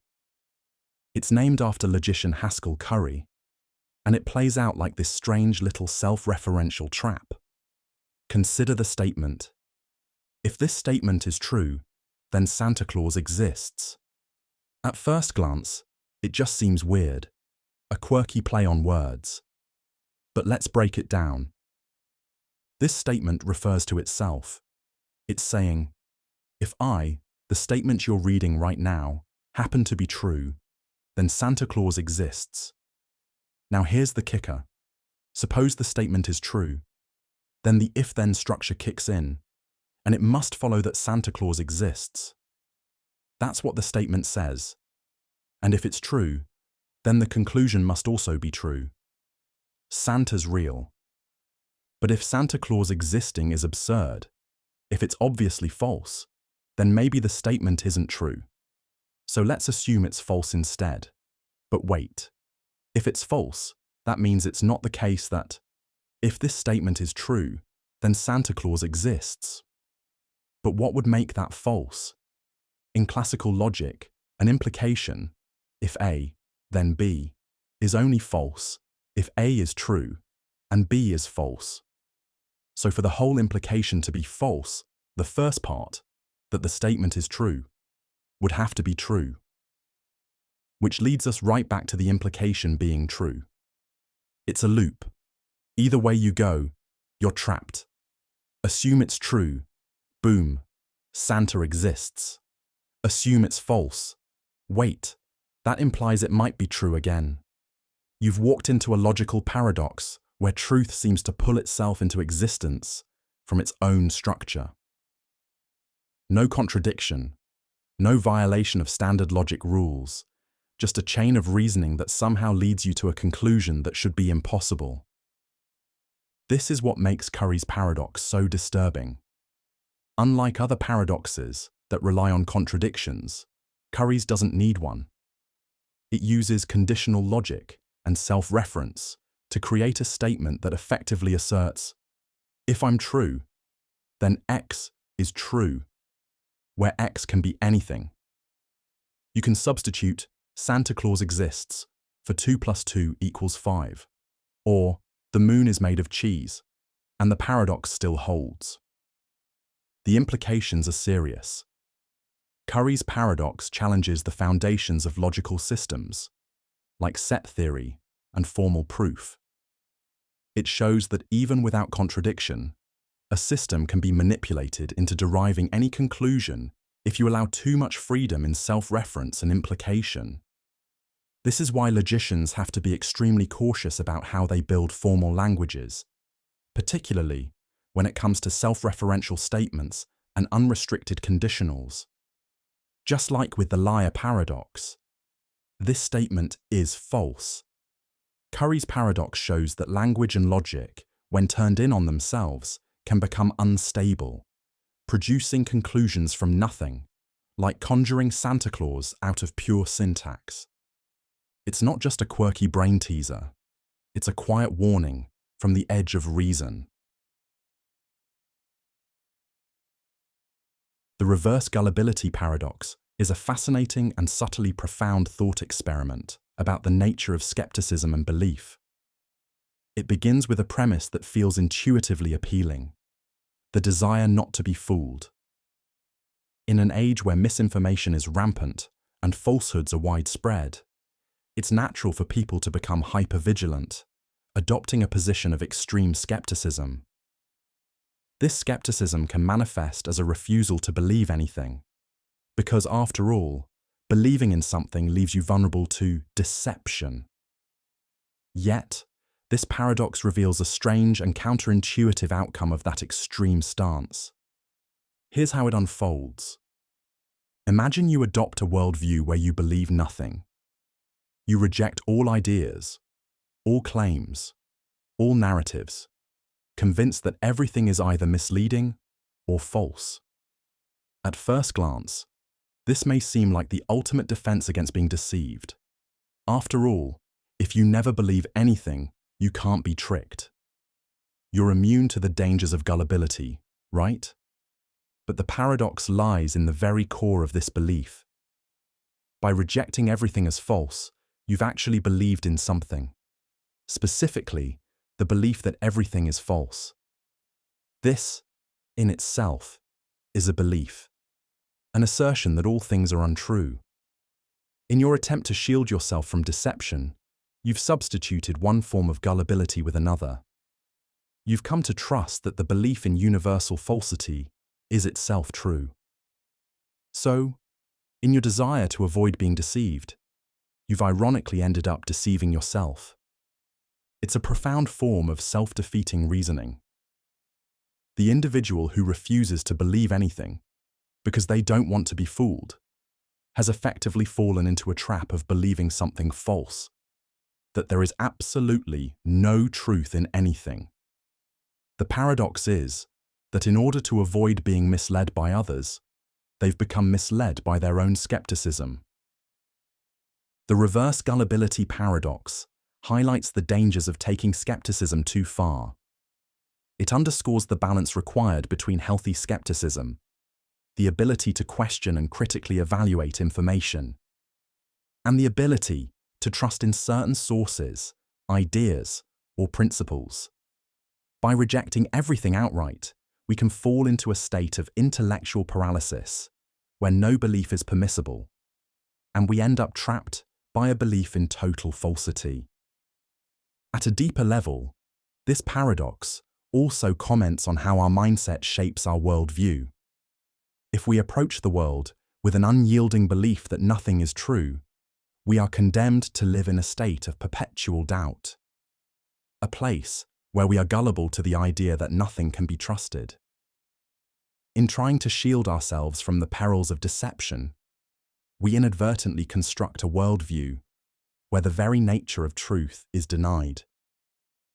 Speaker 1: It's named after logician Haskell Curry, And it plays out like this strange little self-referential trap. Consider the statement. If this statement is true, then Santa Claus exists. At first glance, it just seems weird, a quirky play on words. But let's break it down. This statement refers to itself. It's saying, if I, the statement you're reading right now, happen to be true, then Santa Claus exists. Now here's the kicker. Suppose the statement is true. Then the if-then structure kicks in, and it must follow that Santa Claus exists. That's what the statement says. And if it's true, then the conclusion must also be true. Santa's real. But if Santa Claus existing is absurd, if it's obviously false, then maybe the statement isn't true. So let's assume it's false instead. But wait. If it's false, that means it's not the case that, if this statement is true, then Santa Claus exists. But what would make that false? In classical logic, an implication, if A, then B, is only false if A is true and B is false. So for the whole implication to be false, the first part, that the statement is true, would have to be true. Which leads us right back to the implication being true. It's a loop. Either way you go, you're trapped. Assume it's true. Boom. Santa exists. Assume it's false. Wait. That implies it might be true again. You've walked into a logical paradox where truth seems to pull itself into existence from its own structure. No contradiction. No violation of standard logic rules. Just a chain of reasoning that somehow leads you to a conclusion that should be impossible. This is what makes Curry's paradox so disturbing. Unlike other paradoxes that rely on contradictions, Curry's doesn't need one. It uses conditional logic and self-reference to create a statement that effectively asserts, if I'm true, then X is true, where X can be anything. You can substitute Santa Claus exists for 2 + 2 = 5, or the moon is made of cheese, and the paradox still holds. The implications are serious. Curry's paradox challenges the foundations of logical systems, like set theory and formal proof. It shows that even without contradiction, a system can be manipulated into deriving any conclusion if you allow too much freedom in self-reference and implication. This is why logicians have to be extremely cautious about how they build formal languages, particularly when it comes to self-referential statements and unrestricted conditionals. Just like with the liar paradox, this statement is false. Curry's paradox shows that language and logic, when turned in on themselves, can become unstable, producing conclusions from nothing, like conjuring Santa Claus out of pure syntax. It's not just a quirky brain teaser, it's a quiet warning from the edge of reason. The reverse Gullibility paradox is a fascinating and subtly profound thought experiment about the nature of skepticism and belief. It begins with a premise that feels intuitively appealing: the desire not to be fooled. In an age where misinformation is rampant and falsehoods are widespread, it's natural for people to become hypervigilant, adopting a position of extreme skepticism. This skepticism can manifest as a refusal to believe anything, because after all, believing in something leaves you vulnerable to deception. Yet, this paradox reveals a strange and counterintuitive outcome of that extreme stance. Here's how it unfolds. Imagine you adopt a worldview where you believe nothing. You reject all ideas, all claims, all narratives, convinced that everything is either misleading or false. At first glance, this may seem like the ultimate defense against being deceived. After all, if you never believe anything, you can't be tricked. You're immune to the dangers of gullibility, right? But the paradox lies in the very core of this belief. By rejecting everything as false, you've actually believed in something specifically the belief that everything is false. This, in itself, is a belief, an assertion that all things are untrue. In your attempt to shield yourself from deception, you've substituted one form of gullibility with another. You've come to trust that the belief in universal falsity is itself true. So, in your desire to avoid being deceived, you've ironically ended up deceiving yourself. It's a profound form of self-defeating reasoning. The individual who refuses to believe anything because they don't want to be fooled has effectively fallen into a trap of believing something false, that there is absolutely no truth in anything. The paradox is that in order to avoid being misled by others, they've become misled by their own skepticism. The reverse gullibility paradox highlights the dangers of taking skepticism too far. It underscores the balance required between healthy skepticism, the ability to question and critically evaluate information, and the ability to trust in certain sources, ideas, or principles. By rejecting everything outright, we can fall into a state of intellectual paralysis, where no belief is permissible, and we end up trapped by a belief in total falsity. At a deeper level, this paradox also comments on how our mindset shapes our worldview. If we approach the world with an unyielding belief that nothing is true, we are condemned to live in a state of perpetual doubt, a place where we are gullible to the idea that nothing can be trusted. In trying to shield ourselves from the perils of deception, we inadvertently construct a worldview where the very nature of truth is denied,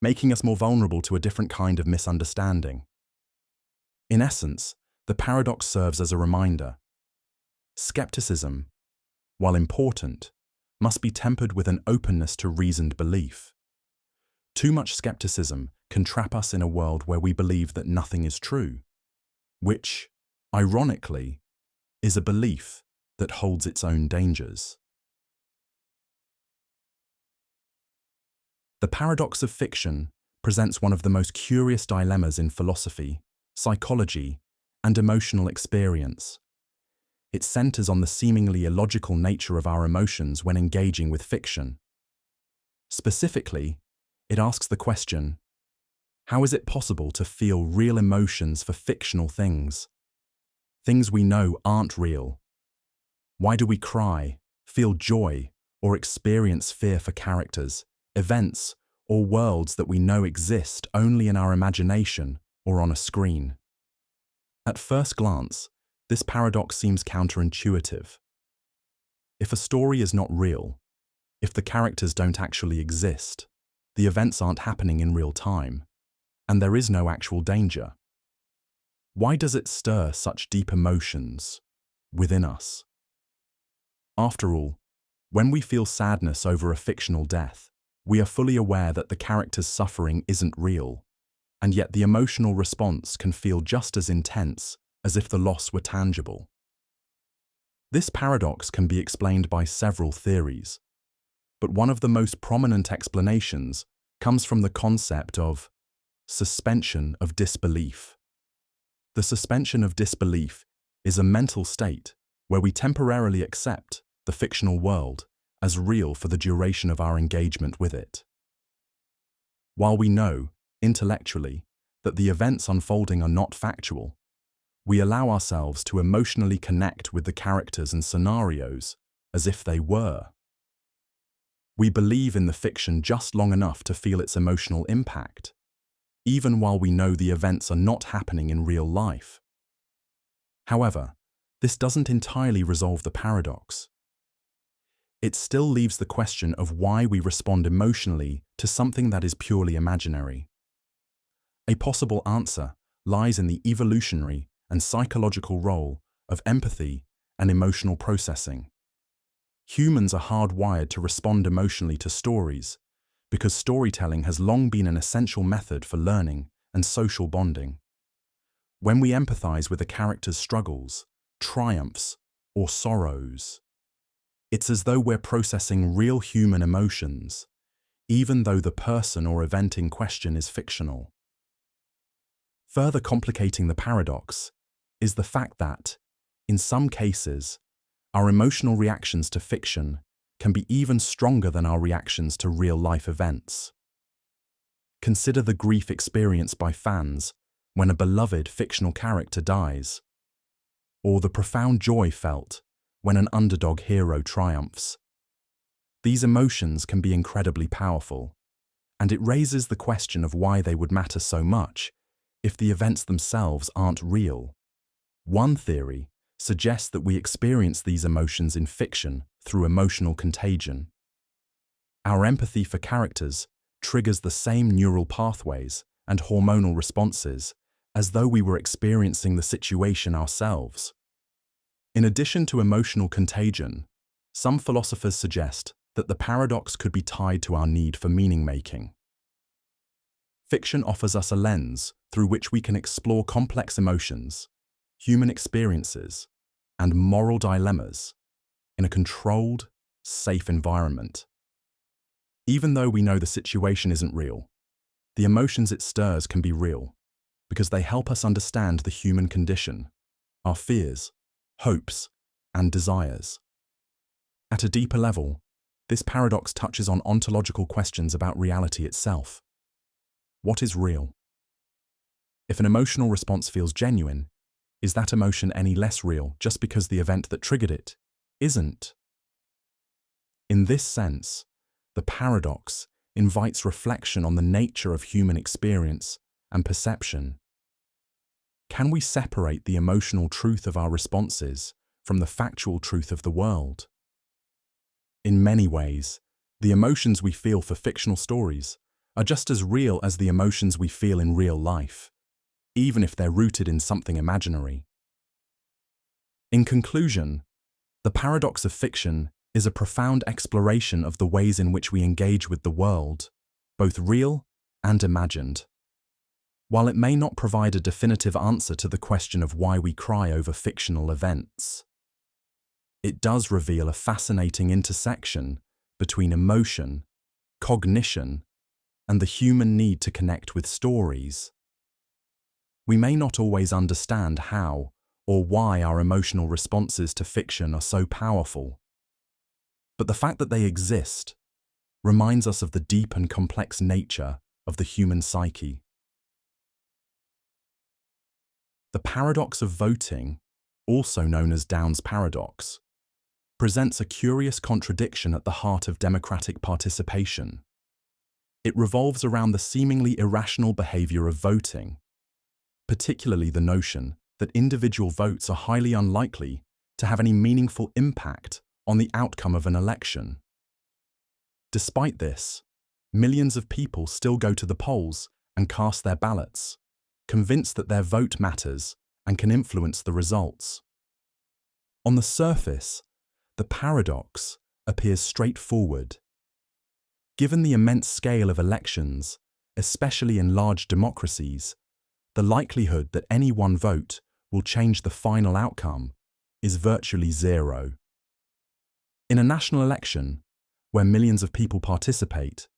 Speaker 1: making us more vulnerable to a different kind of misunderstanding. In essence, the paradox serves as a reminder. Skepticism, while important, must be tempered with an openness to reasoned belief. Too much skepticism can trap us in a world where we believe that nothing is true, which, ironically, is a belief that holds its own dangers. The paradox of fiction presents one of the most curious dilemmas in philosophy, psychology, and emotional experience. It centers on the seemingly illogical nature of our emotions when engaging with fiction. Specifically, it asks the question, how is it possible to feel real emotions for fictional things? Things we know aren't real. Why do we cry, feel joy, or experience fear for characters, events, or worlds that we know exist only in our imagination or on a screen? At first glance, this paradox seems counterintuitive. If a story is not real, if the characters don't actually exist, the events aren't happening in real time, and there is no actual danger, why does it stir such deep emotions within us? After all, when we feel sadness over a fictional death, we are fully aware that the character's suffering isn't real, and yet the emotional response can feel just as intense as if the loss were tangible. This paradox can be explained by several theories, but one of the most prominent explanations comes from the concept of suspension of disbelief. The suspension of disbelief is a mental state where we temporarily accept the fictional world as real for the duration of our engagement with it. While we know, intellectually, that the events unfolding are not factual, we allow ourselves to emotionally connect with the characters and scenarios as if they were. We believe in the fiction just long enough to feel its emotional impact, even while we know the events are not happening in real life. However, this doesn't entirely resolve the paradox. It still leaves the question of why we respond emotionally to something that is purely imaginary. A possible answer lies in the evolutionary and psychological role of empathy and emotional processing. Humans are hardwired to respond emotionally to stories because storytelling has long been an essential method for learning and social bonding. When we empathize with a character's struggles, triumphs, or sorrows, it's as though we're processing real human emotions, even though the person or event in question is fictional. Further complicating the paradox is the fact that, in some cases, our emotional reactions to fiction can be even stronger than our reactions to real-life events. Consider the grief experienced by fans when a beloved fictional character dies, or the profound joy felt when an underdog hero triumphs. These emotions can be incredibly powerful, and it raises the question of why they would matter so much if the events themselves aren't real. One theory suggests that we experience these emotions in fiction through emotional contagion. Our empathy for characters triggers the same neural pathways and hormonal responses as though we were experiencing the situation ourselves. In addition to emotional contagion, some philosophers suggest that the paradox could be tied to our need for meaning-making. Fiction offers us a lens through which we can explore complex emotions, human experiences, and moral dilemmas in a controlled, safe environment. Even though we know the situation isn't real, the emotions it stirs can be real because they help us understand the human condition, our fears, hopes, and desires. At a deeper level, this paradox touches on ontological questions about reality itself. What is real? If an emotional response feels genuine, is that emotion any less real just because the event that triggered it isn't? In this sense, the paradox invites reflection on the nature of human experience and perception. Can we separate the emotional truth of our responses from the factual truth of the world? In many ways, the emotions we feel for fictional stories are just as real as the emotions we feel in real life, even if they're rooted in something imaginary. In conclusion, the paradox of fiction is a profound exploration of the ways in which we engage with the world, both real and imagined. While it may not provide a definitive answer to the question of why we cry over fictional events, it does reveal a fascinating intersection between emotion, cognition, and the human need to connect with stories. We may not always understand how or why our emotional responses to fiction are so powerful, but the fact that they exist reminds us of the deep and complex nature of the human psyche. The paradox of voting, also known as Downes' paradox, presents a curious contradiction at the heart of democratic participation. It revolves around the seemingly irrational behavior of voting, particularly the notion that individual votes are highly unlikely to have any meaningful impact on the outcome of an election. Despite this, millions of people still go to the polls and cast their ballots, convinced that their vote matters and can influence the results. On the surface, the paradox appears straightforward. Given the immense scale of elections, especially in large democracies, the likelihood that any one vote will change the final outcome is virtually zero. In a national election, where millions of people participate,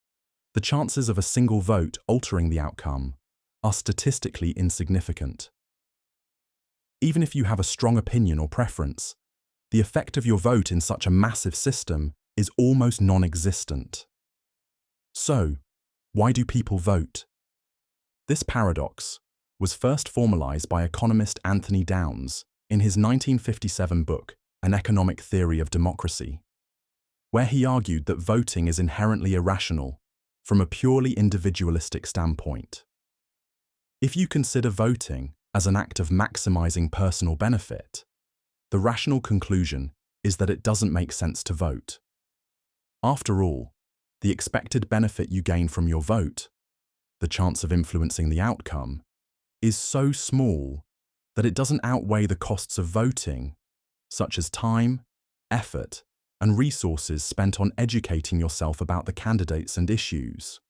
Speaker 1: the chances of a single vote altering the outcome are statistically insignificant. Even if you have a strong opinion or preference, the effect of your vote in such a massive system is almost non-existent. So, why do people vote? This paradox was first formalized by economist Anthony Downes in his 1957 book, An Economic Theory of Democracy, where he argued that voting is inherently irrational from a purely individualistic standpoint. If you consider voting as an act of maximizing personal benefit, the rational conclusion is that it doesn't make sense to vote. After all, the expected benefit you gain from your vote, the chance of influencing the outcome, is so small that it doesn't outweigh the costs of voting, such as time, effort, and resources spent on educating yourself about the candidates and issues.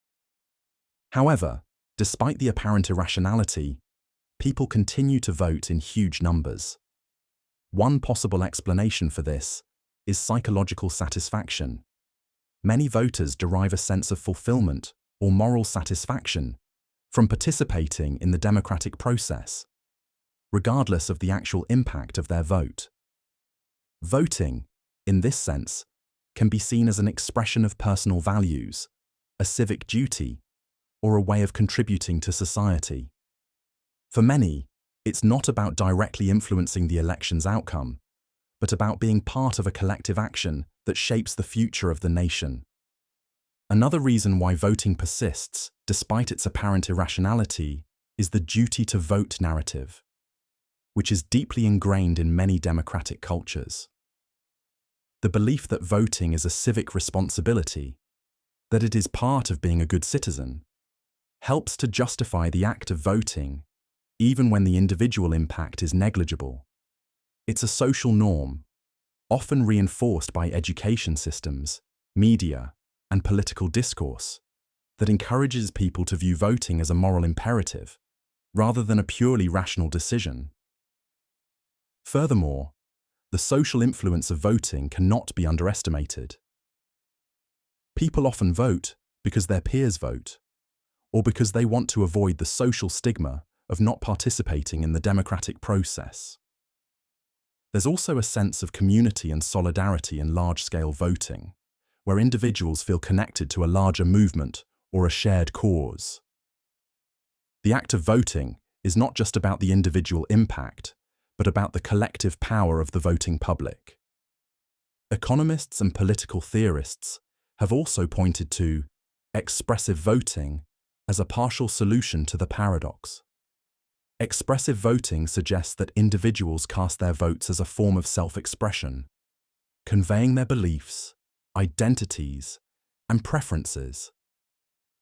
Speaker 1: However, despite the apparent irrationality, people continue to vote in huge numbers. One possible explanation for this is psychological satisfaction. many voters derive a sense of fulfillment or moral satisfaction from participating in the democratic process, regardless of the actual impact of their vote. Voting, in this sense, can be seen as an expression of personal values, a civic duty, or a way of contributing to society. For many, it's not about directly influencing the election's outcome, but about being part of a collective action that shapes the future of the nation. Another reason why voting persists, despite its apparent irrationality, is the duty to vote narrative, which is deeply ingrained in many democratic cultures. The belief that voting is a civic responsibility, that it is part of being a good citizen, helps to justify the act of voting, even when the individual impact is negligible. It's a social norm, often reinforced by education systems, media, and political discourse, that encourages people to view voting as a moral imperative, rather than a purely rational decision. Furthermore, the social influence of voting cannot be underestimated. People often vote because their peers vote, or because they want to avoid the social stigma of not participating in the democratic process. There's also a sense of community and solidarity in large-scale voting, where individuals feel connected to a larger movement or a shared cause. The act of voting is not just about the individual impact, but about the collective power of the voting public. Economists and political theorists have also pointed to expressive voting as a partial solution to the paradox. Expressive voting suggests that individuals cast their votes as a form of self-expression, conveying their beliefs, identities, and preferences,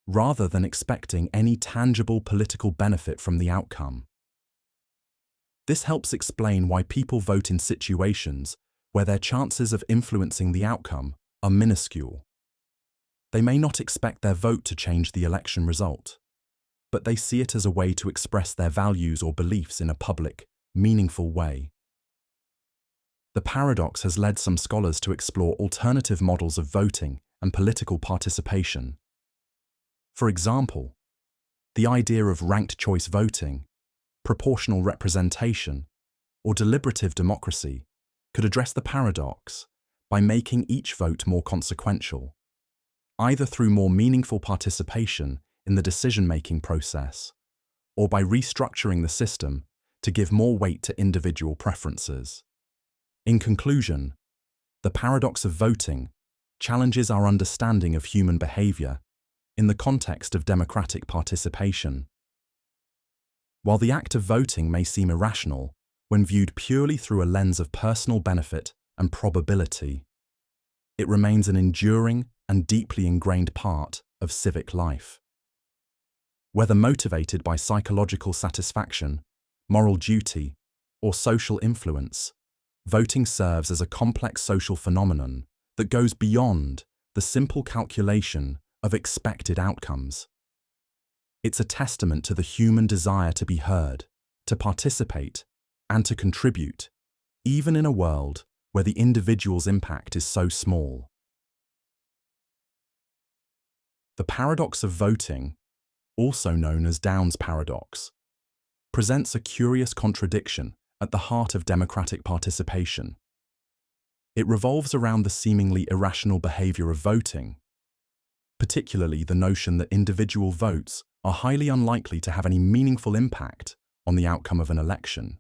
Speaker 1: rather than expecting any tangible political benefit from the outcome. This helps explain why people vote in situations where their chances of influencing the outcome are minuscule. They may not expect their vote to change the election result, but they see it as a way to express their values or beliefs in a public, meaningful way. The paradox has led some scholars to explore alternative models of voting and political participation. For example, the idea of ranked choice voting, proportional representation, or deliberative democracy could address the paradox by making each vote more consequential, either through more meaningful participation in the decision-making process, or by restructuring the system to give more weight to individual preferences. In conclusion, the paradox of voting challenges our understanding of human behavior in the context of democratic participation. While the act of voting may seem irrational when viewed purely through a lens of personal benefit and probability, it remains an enduring and deeply ingrained part of civic life. Whether motivated by psychological satisfaction, moral duty, or social influence, voting serves as a complex social phenomenon that goes beyond the simple calculation of expected outcomes. It's a testament to the human desire to be heard, to participate, and to contribute, even in a world where the individual's impact is so small. The paradox of voting, also known as Downes' paradox, presents a curious contradiction at the heart of democratic participation. It revolves around the seemingly irrational behavior of voting, particularly the notion that individual votes are highly unlikely to have any meaningful impact on the outcome of an election.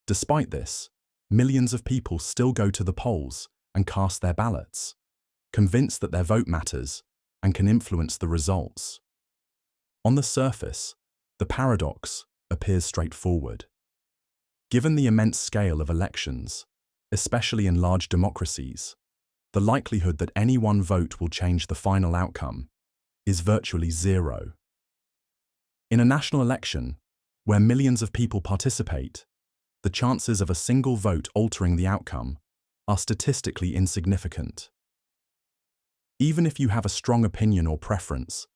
Speaker 1: Despite this, millions of people still go to the polls and cast their ballots, convinced that their vote matters and can influence the results. On the surface, the paradox appears straightforward. Given the immense scale of elections, especially in large democracies, the likelihood that any one vote will change the final outcome is virtually zero. In a national election, where millions of people participate, the chances of a single vote altering the outcome are statistically insignificant. Even if you have a strong opinion or preference,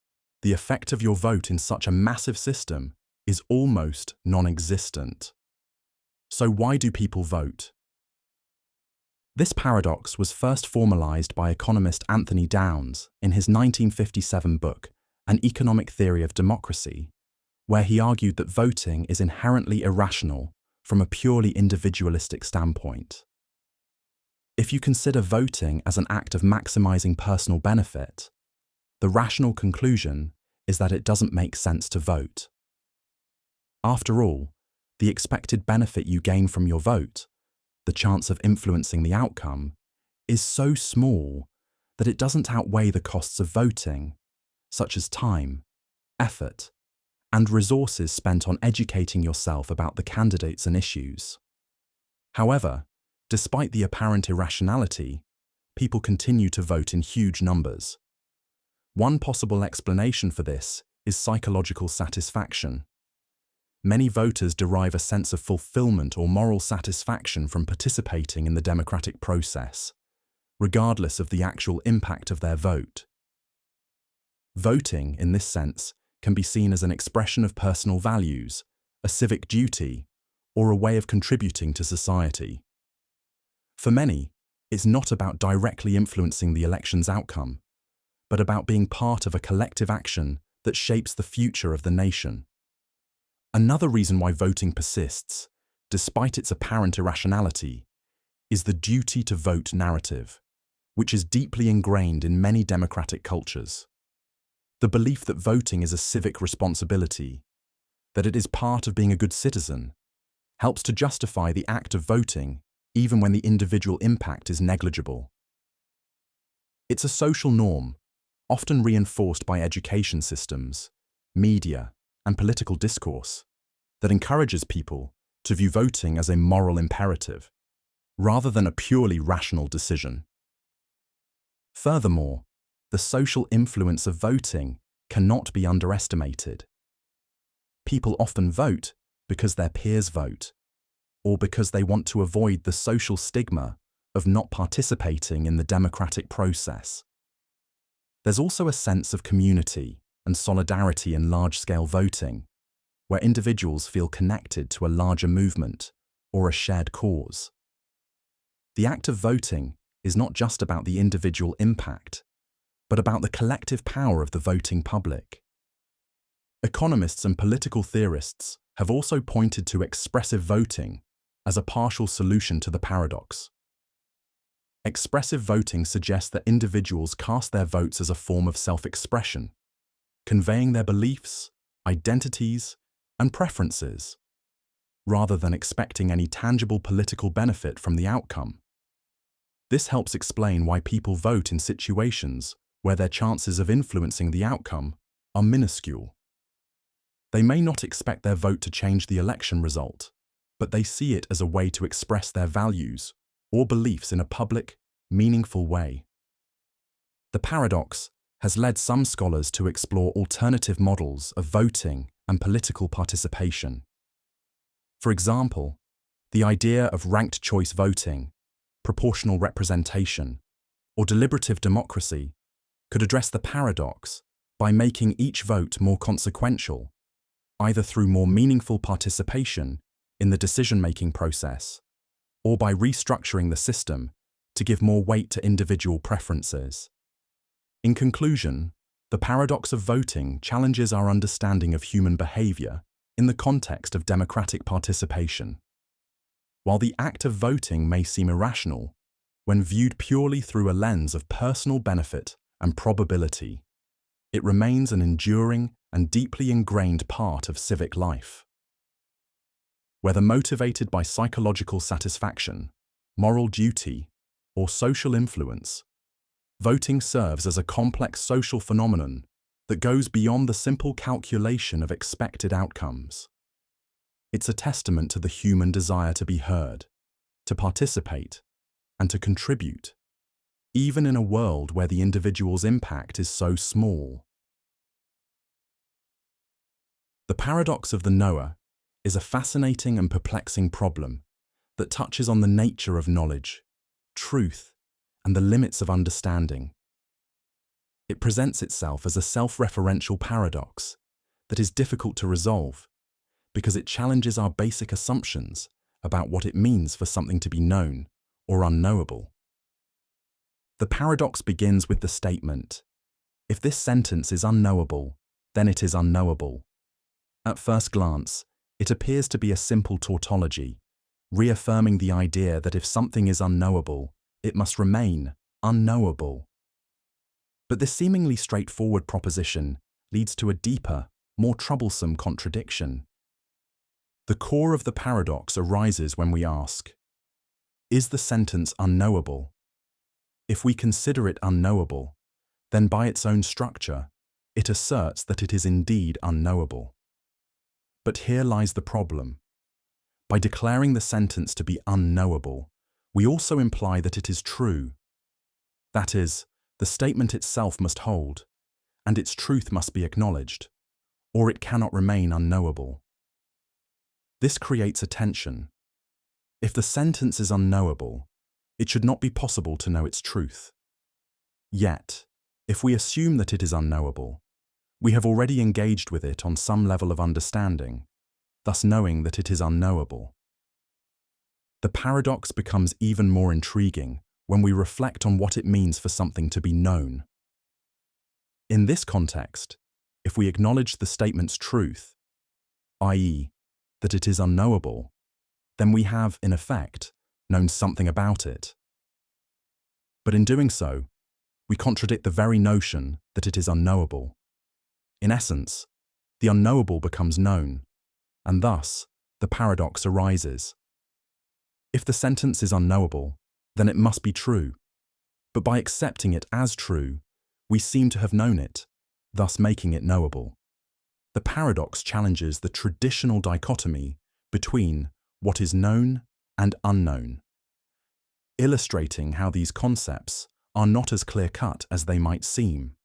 Speaker 1: the effect of your vote in such a massive system is almost non-existent. So why do people vote? This paradox was first formalized by economist Anthony Downs in his 1957 book, An Economic Theory of Democracy, where he argued that voting is inherently irrational from a purely individualistic standpoint. If you consider voting as an act of maximizing personal benefit, the rational conclusion is that it doesn't make sense to vote. After all, the expected benefit you gain from your vote, the chance of influencing the outcome, is so small that it doesn't outweigh the costs of voting, such as time, effort, and resources spent on educating yourself about the candidates and issues. However, despite the apparent irrationality, people continue to vote in huge numbers. One possible explanation for this is psychological satisfaction. Many voters derive a sense of fulfillment or moral satisfaction from participating in the democratic process, regardless of the actual impact of their vote. Voting, in this sense, can be seen as an expression of personal values, a civic duty, or a way of contributing to society. For many, it's not about directly influencing the election's outcome, but about being part of a collective action that shapes the future of the nation. Another reason why voting persists, despite its apparent irrationality, is the duty to vote narrative, which is deeply ingrained in many democratic cultures. The belief that voting is a civic responsibility, that it is part of being a good citizen, helps to justify the act of voting even when the individual impact is negligible. It's a social norm, often reinforced by education systems, media, and political discourse, that encourages people to view voting as a moral imperative, rather than a purely rational decision. Furthermore, the social influence of voting cannot be underestimated. People often vote because their peers vote, or because they want to avoid the social stigma of not participating in the democratic process. There's also a sense of community and solidarity in large-scale voting, where individuals feel connected to a larger movement or a shared cause. The act of voting is not just about the individual impact, but about the collective power of the voting public. Economists and political theorists have also pointed to expressive voting as a partial solution to the paradox. Expressive voting suggests that individuals cast their votes as a form of self-expression, conveying their beliefs, identities, and preferences, rather than expecting any tangible political benefit from the outcome. This helps explain why people vote in situations where their chances of influencing the outcome are minuscule. They may not expect their vote to change the election result, but they see it as a way to express their values or beliefs in a public, meaningful way. The paradox has led some scholars to explore alternative models of voting and political participation. For example, the idea of ranked choice voting, proportional representation, or deliberative democracy could address the paradox by making each vote more consequential, either through more meaningful participation in the decision-making process, or by restructuring the system to give more weight to individual preferences. In conclusion, the paradox of voting challenges our understanding of human behavior in the context of democratic participation. While the act of voting may seem irrational, when viewed purely through a lens of personal benefit and probability, it remains an enduring and deeply ingrained part of civic life. Whether motivated by psychological satisfaction, moral duty, or social influence, voting serves as a complex social phenomenon that goes beyond the simple calculation of expected outcomes. It's a testament to the human desire to be heard, to participate, and to contribute, even in a world where the individual's impact is so small. The paradox of the knower is a fascinating and perplexing problem that touches on the nature of knowledge, truth, and the limits of understanding. It presents itself as a self-referential paradox that is difficult to resolve because it challenges our basic assumptions about what it means for something to be known or unknowable. The paradox begins with the statement, if this sentence is unknowable, then it is unknowable. At first glance, it appears to be a simple tautology, reaffirming the idea that if something is unknowable, it must remain unknowable. But this seemingly straightforward proposition leads to a deeper, more troublesome contradiction. The core of the paradox arises when we ask, is the sentence unknowable? If we consider it unknowable, then by its own structure, it asserts that it is indeed unknowable. But here lies the problem. By declaring the sentence to be unknowable, we also imply that it is true. That is, the statement itself must hold, and its truth must be acknowledged, or it cannot remain unknowable. This creates a tension. If the sentence is unknowable, it should not be possible to know its truth. Yet, if we assume that it is unknowable, we have already engaged with it on some level of understanding, thus knowing that it is unknowable. The paradox becomes even more intriguing when we reflect on what it means for something to be known. In this context, if we acknowledge the statement's truth, i.e., that it is unknowable, then we have, in effect, known something about it. But in doing so, we contradict the very notion that it is unknowable. In essence, the unknowable becomes known, and thus the paradox arises. If the sentence is unknowable, then it must be true, but by accepting it as true, we seem to have known it, thus making it knowable. The paradox challenges the traditional dichotomy between what is known and unknown, illustrating how these concepts are not as clear-cut as they might seem.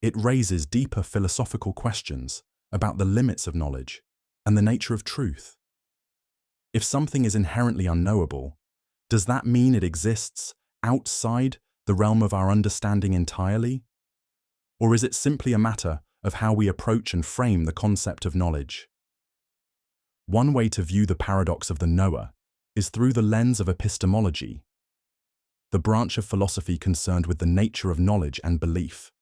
Speaker 1: It raises deeper philosophical questions about the limits of knowledge and the nature of truth. If something is inherently unknowable, does that mean it exists outside the realm of our understanding entirely? Or is it simply a matter of how we approach and frame the concept of knowledge? One way to view the paradox of the knower is through the lens of epistemology, the branch of philosophy concerned with the nature of knowledge and belief.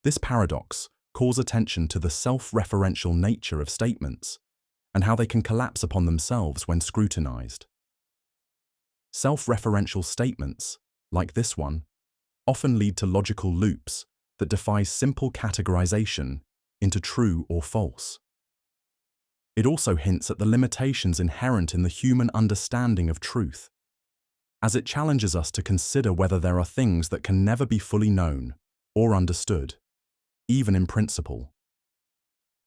Speaker 1: This paradox calls attention to the self-referential nature of statements and how they can collapse upon themselves when scrutinized. Self-referential statements, like this one, often lead to logical loops that defy simple categorization into true or false. It also hints at the limitations inherent in the human understanding of truth, as it challenges us to consider whether there are things that can never be fully known or understood, even in principle.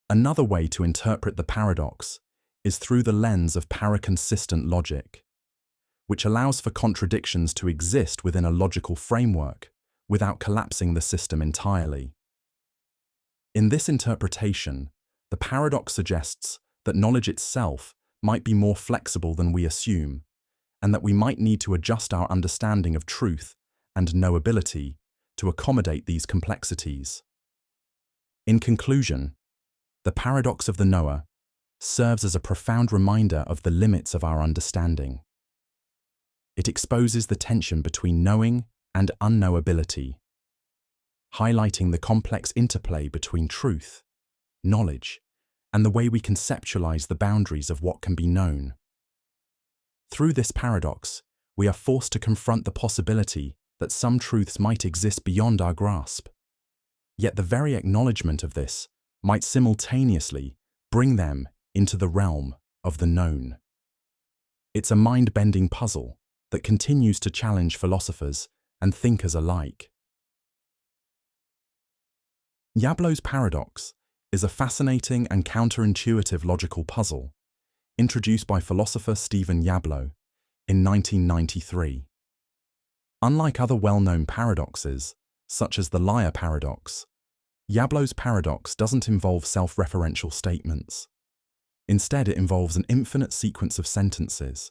Speaker 1: Another way to interpret the paradox is through the lens of paraconsistent logic, which allows for contradictions to exist within a logical framework without collapsing the system entirely. In this interpretation, the paradox suggests that knowledge itself might be more flexible than we assume, and that we might need to adjust our understanding of truth and knowability to accommodate these complexities. In conclusion, the paradox of the knower serves as a profound reminder of the limits of our understanding. It exposes the tension between knowing and unknowability, highlighting the complex interplay between truth, knowledge, and the way we conceptualize the boundaries of what can be known. Through this paradox, we are forced to confront the possibility that some truths might exist beyond our grasp. Yet the very acknowledgement of this might simultaneously bring them into the realm of the known. It's a mind-bending puzzle that continues to challenge philosophers and thinkers alike. Yablo's paradox is a fascinating and counterintuitive logical puzzle introduced by philosopher Stephen Yablo in 1993. Unlike other well-known paradoxes, such as the liar paradox, Yablo's paradox doesn't involve self-referential statements. Instead, it involves an infinite sequence of sentences,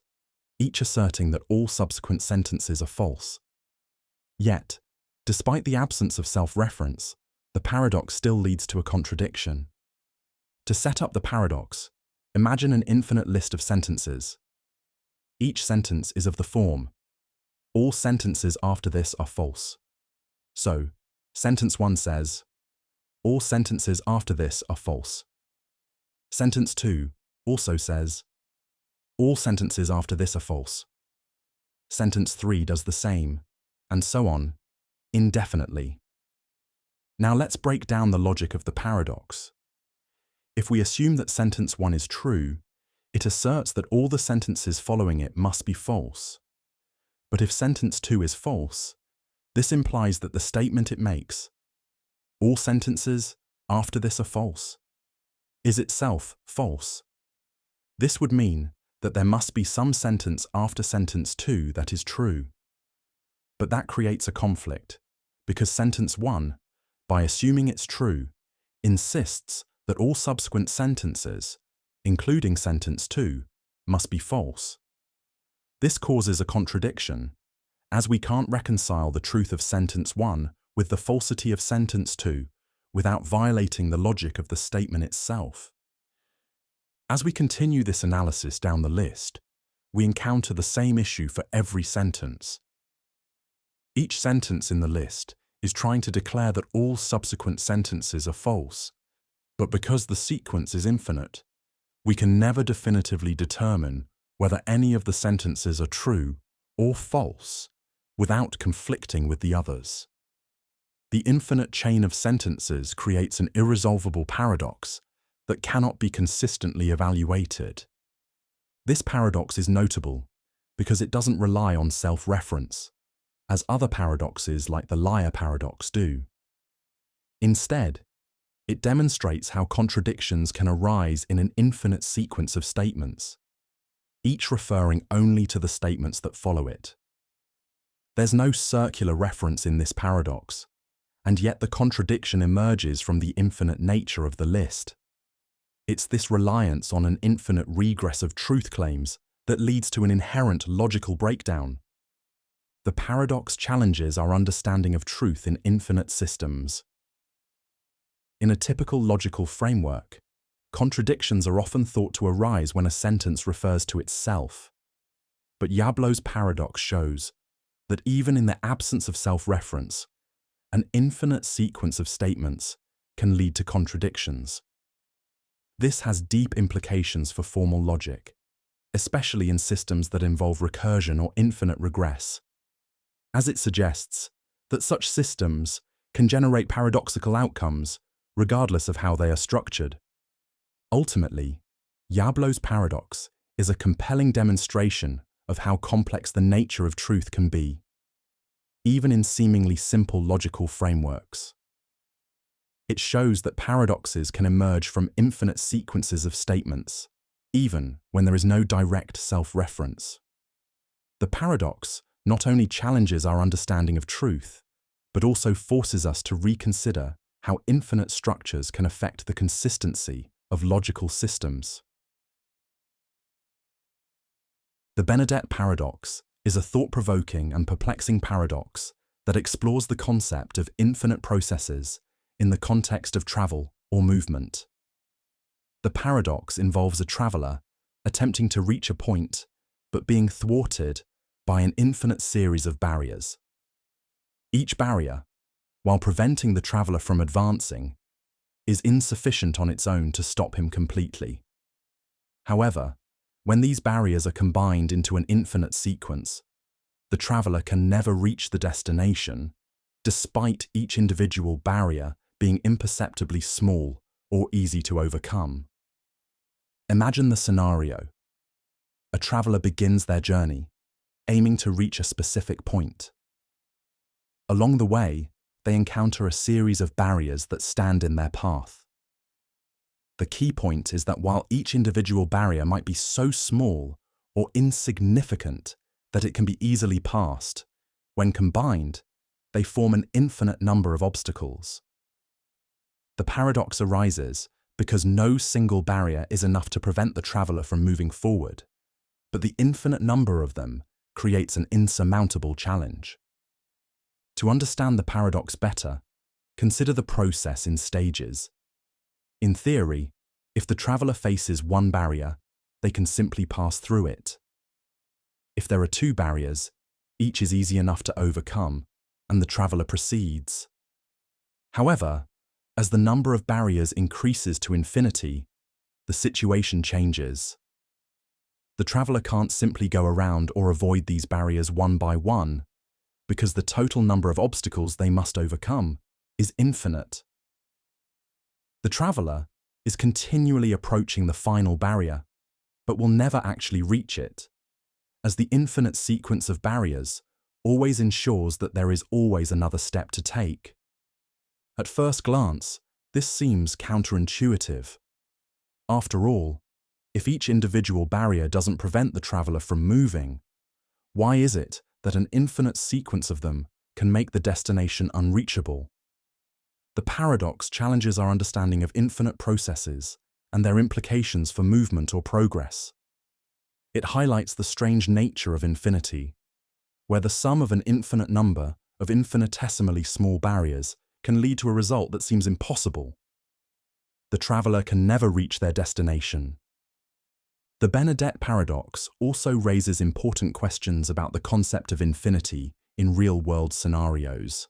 Speaker 1: each asserting that all subsequent sentences are false. Yet, despite the absence of self-reference, the paradox still leads to a contradiction. To set up the paradox, imagine an infinite list of sentences. Each sentence is of the form, all sentences after this are false. So, sentence 1 says, all sentences after this are false. Sentence 2 also says, all sentences after this are false. Sentence 3 does the same, and so on, indefinitely. Now let's break down the logic of the paradox. If we assume that sentence 1 is true, it asserts that all the sentences following it must be false. But if sentence 2 is false, this implies that the statement it makes, all sentences after this are false, is itself false. This would mean that there must be some sentence after sentence 2 that is true. But that creates a conflict, because sentence 1, by assuming it's true, insists that all subsequent sentences, including sentence 2, must be false. This causes a contradiction, as we can't reconcile the truth of sentence 1 with the falsity of sentence 2 without violating the logic of the statement itself. As we continue this analysis down the list, we encounter the same issue for every sentence. Each sentence in the list is trying to declare that all subsequent sentences are false, but because the sequence is infinite, we can never definitively determine whether any of the sentences are true or false without conflicting with the others. The infinite chain of sentences creates an irresolvable paradox that cannot be consistently evaluated. This paradox is notable because it doesn't rely on self-reference, as other paradoxes like the liar paradox do. Instead, it demonstrates how contradictions can arise in an infinite sequence of statements, each referring only to the statements that follow it. There's no circular reference in this paradox, and yet the contradiction emerges from the infinite nature of the list. It's this reliance on an infinite regress of truth claims that leads to an inherent logical breakdown. The paradox challenges our understanding of truth in infinite systems. In a typical logical framework, contradictions are often thought to arise when a sentence refers to itself. But Yablo's paradox shows that even in the absence of self-reference, an infinite sequence of statements can lead to contradictions. This has deep implications for formal logic, especially in systems that involve recursion or infinite regress, as it suggests that such systems can generate paradoxical outcomes regardless of how they are structured. Ultimately, Yablo's paradox is a compelling demonstration of how complex the nature of truth can be, even in seemingly simple logical frameworks. It shows that paradoxes can emerge from infinite sequences of statements, even when there is no direct self-reference. The paradox not only challenges our understanding of truth, but also forces us to reconsider how infinite structures can affect the consistency of logical systems. The Benardete Paradox is a thought-provoking and perplexing paradox that explores the concept of infinite processes in the context of travel or movement. The paradox involves a traveler attempting to reach a point, but being thwarted by an infinite series of barriers. Each barrier, while preventing the traveler from advancing, is insufficient on its own to stop him completely. However, when these barriers are combined into an infinite sequence, the traveler can never reach the destination, despite each individual barrier being imperceptibly small or easy to overcome. Imagine the scenario. A traveler begins their journey, aiming to reach a specific point. Along the way, they encounter a series of barriers that stand in their path. The key point is that while each individual barrier might be so small or insignificant that it can be easily passed, when combined, they form an infinite number of obstacles. The paradox arises because no single barrier is enough to prevent the traveler from moving forward, but the infinite number of them creates an insurmountable challenge. To understand the paradox better, consider the process in stages. In theory, if the traveler faces one barrier, they can simply pass through it. If there are two barriers, each is easy enough to overcome, and the traveler proceeds. However, as the number of barriers increases to infinity, the situation changes. The traveler can't simply go around or avoid these barriers one by one, because the total number of obstacles they must overcome is infinite. The traveler is continually approaching the final barrier, but will never actually reach it, as the infinite sequence of barriers always ensures that there is always another step to take. At first glance, this seems counterintuitive. After all, if each individual barrier doesn't prevent the traveler from moving, why is it that an infinite sequence of them can make the destination unreachable? The paradox challenges our understanding of infinite processes and their implications for movement or progress. It highlights the strange nature of infinity, where the sum of an infinite number of infinitesimally small barriers can lead to a result that seems impossible. The traveler can never reach their destination. The Benardete Paradox also raises important questions about the concept of infinity in real-world scenarios.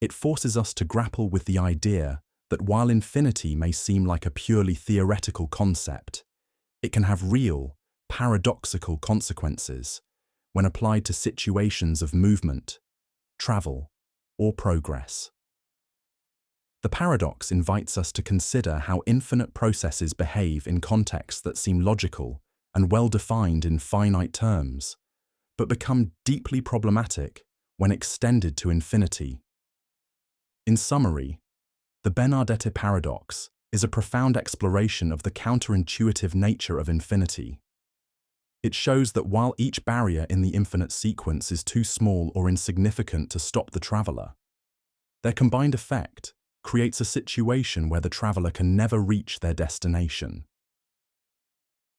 Speaker 1: It forces us to grapple with the idea that while infinity may seem like a purely theoretical concept, it can have real, paradoxical consequences when applied to situations of movement, travel, or progress. The paradox invites us to consider how infinite processes behave in contexts that seem logical and well-defined in finite terms, but become deeply problematic when extended to infinity. In summary, the Benardete Paradox is a profound exploration of the counterintuitive nature of infinity. It shows that while each barrier in the infinite sequence is too small or insignificant to stop the traveler, their combined effect creates a situation where the traveler can never reach their destination.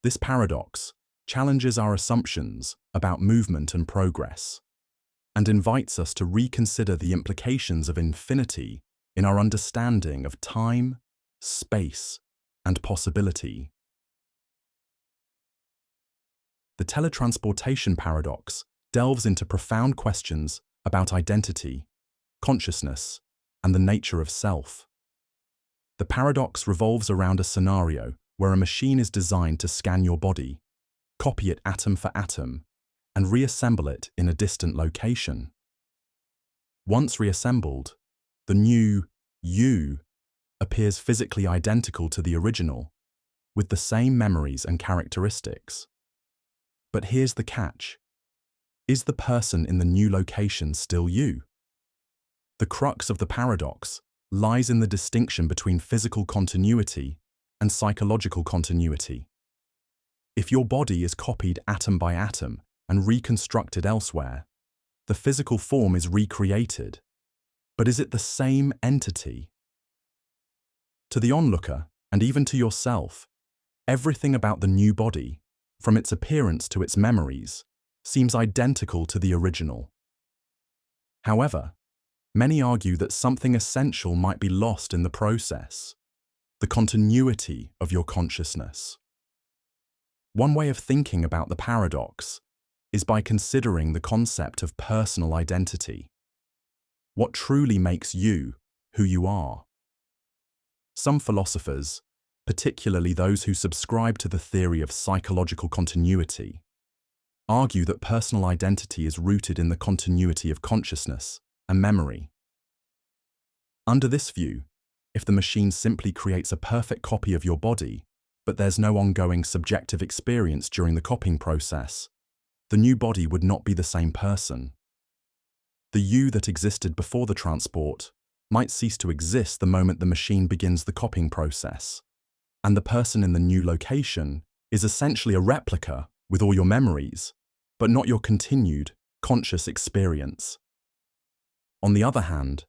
Speaker 1: This paradox challenges our assumptions about movement and progress, and invites us to reconsider the implications of infinity in our understanding of time, space, and possibility. The Teletransportation Paradox delves into profound questions about identity, consciousness, and the nature of self. The paradox revolves around a scenario where a machine is designed to scan your body, copy it atom for atom, and reassemble it in a distant location. Once reassembled, the new you appears physically identical to the original, with the same memories and characteristics. But here's the catch. Is the person in the new location still you? The crux of the paradox lies in the distinction between physical continuity and psychological continuity. If your body is copied atom by atom and reconstructed elsewhere, the physical form is recreated. But is it the same entity? To the onlooker, and even to yourself, everything about the new body, from its appearance to its memories, seems identical to the original. However, many argue that something essential might be lost in the process: the continuity of your consciousness. One way of thinking about the paradox is by considering the concept of personal identity. What truly makes you who you are? Some philosophers, particularly those who subscribe to the theory of psychological continuity, argue that personal identity is rooted in the continuity of consciousness and memory. Under this view, if the machine simply creates a perfect copy of your body, but there's no ongoing subjective experience during the copying process, the new body would not be the same person. The you that existed before the transport might cease to exist the moment the machine begins the copying process, and the person in the new location is essentially a replica with all your memories, but not your continued, conscious experience. On the other hand,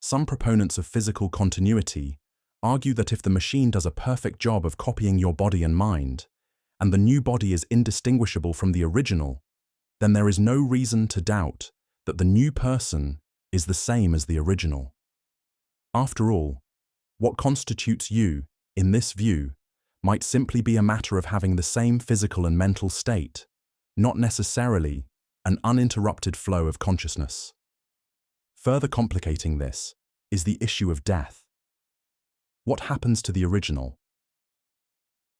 Speaker 1: some proponents of physical continuity argue that if the machine does a perfect job of copying your body and mind, and the new body is indistinguishable from the original, then there is no reason to doubt that the new person is the same as the original. After all, what constitutes you, in this view, might simply be a matter of having the same physical and mental state, not necessarily an uninterrupted flow of consciousness. Further complicating this is the issue of death. What happens to the original?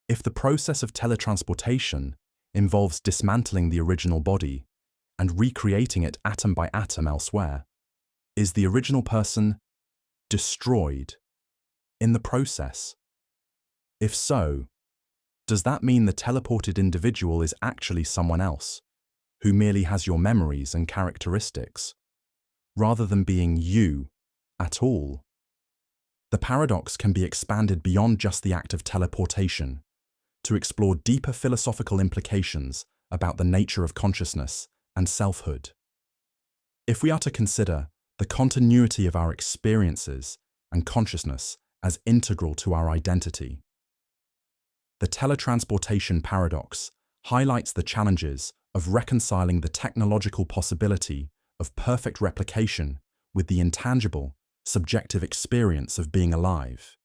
Speaker 1: If the process of teletransportation involves dismantling the original body and recreating it atom by atom elsewhere, is the original person destroyed in the process? If so, does that mean the teleported individual is actually someone else, who merely has your memories and characteristics, rather than being you at all? The paradox can be expanded beyond just the act of teleportation to explore deeper philosophical implications about the nature of consciousness and selfhood. If we are to consider the continuity of our experiences and consciousness as integral to our identity, the Teletransportation Paradox highlights the challenges of reconciling the technological possibility of perfect replication with the intangible, subjective experience of being alive.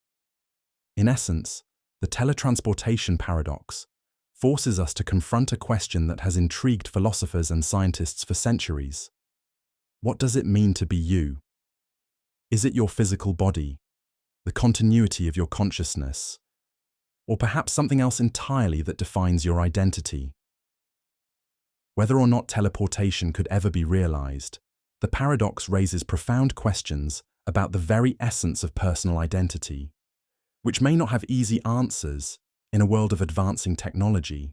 Speaker 1: In essence, the Teletransportation Paradox forces us to confront a question that has intrigued philosophers and scientists for centuries. What does it mean to be you? Is it your physical body, the continuity of your consciousness, or perhaps something else entirely that defines your identity? Whether or not teleportation could ever be realized, the paradox raises profound questions about the very essence of personal identity, which may not have easy answers in a world of advancing technology.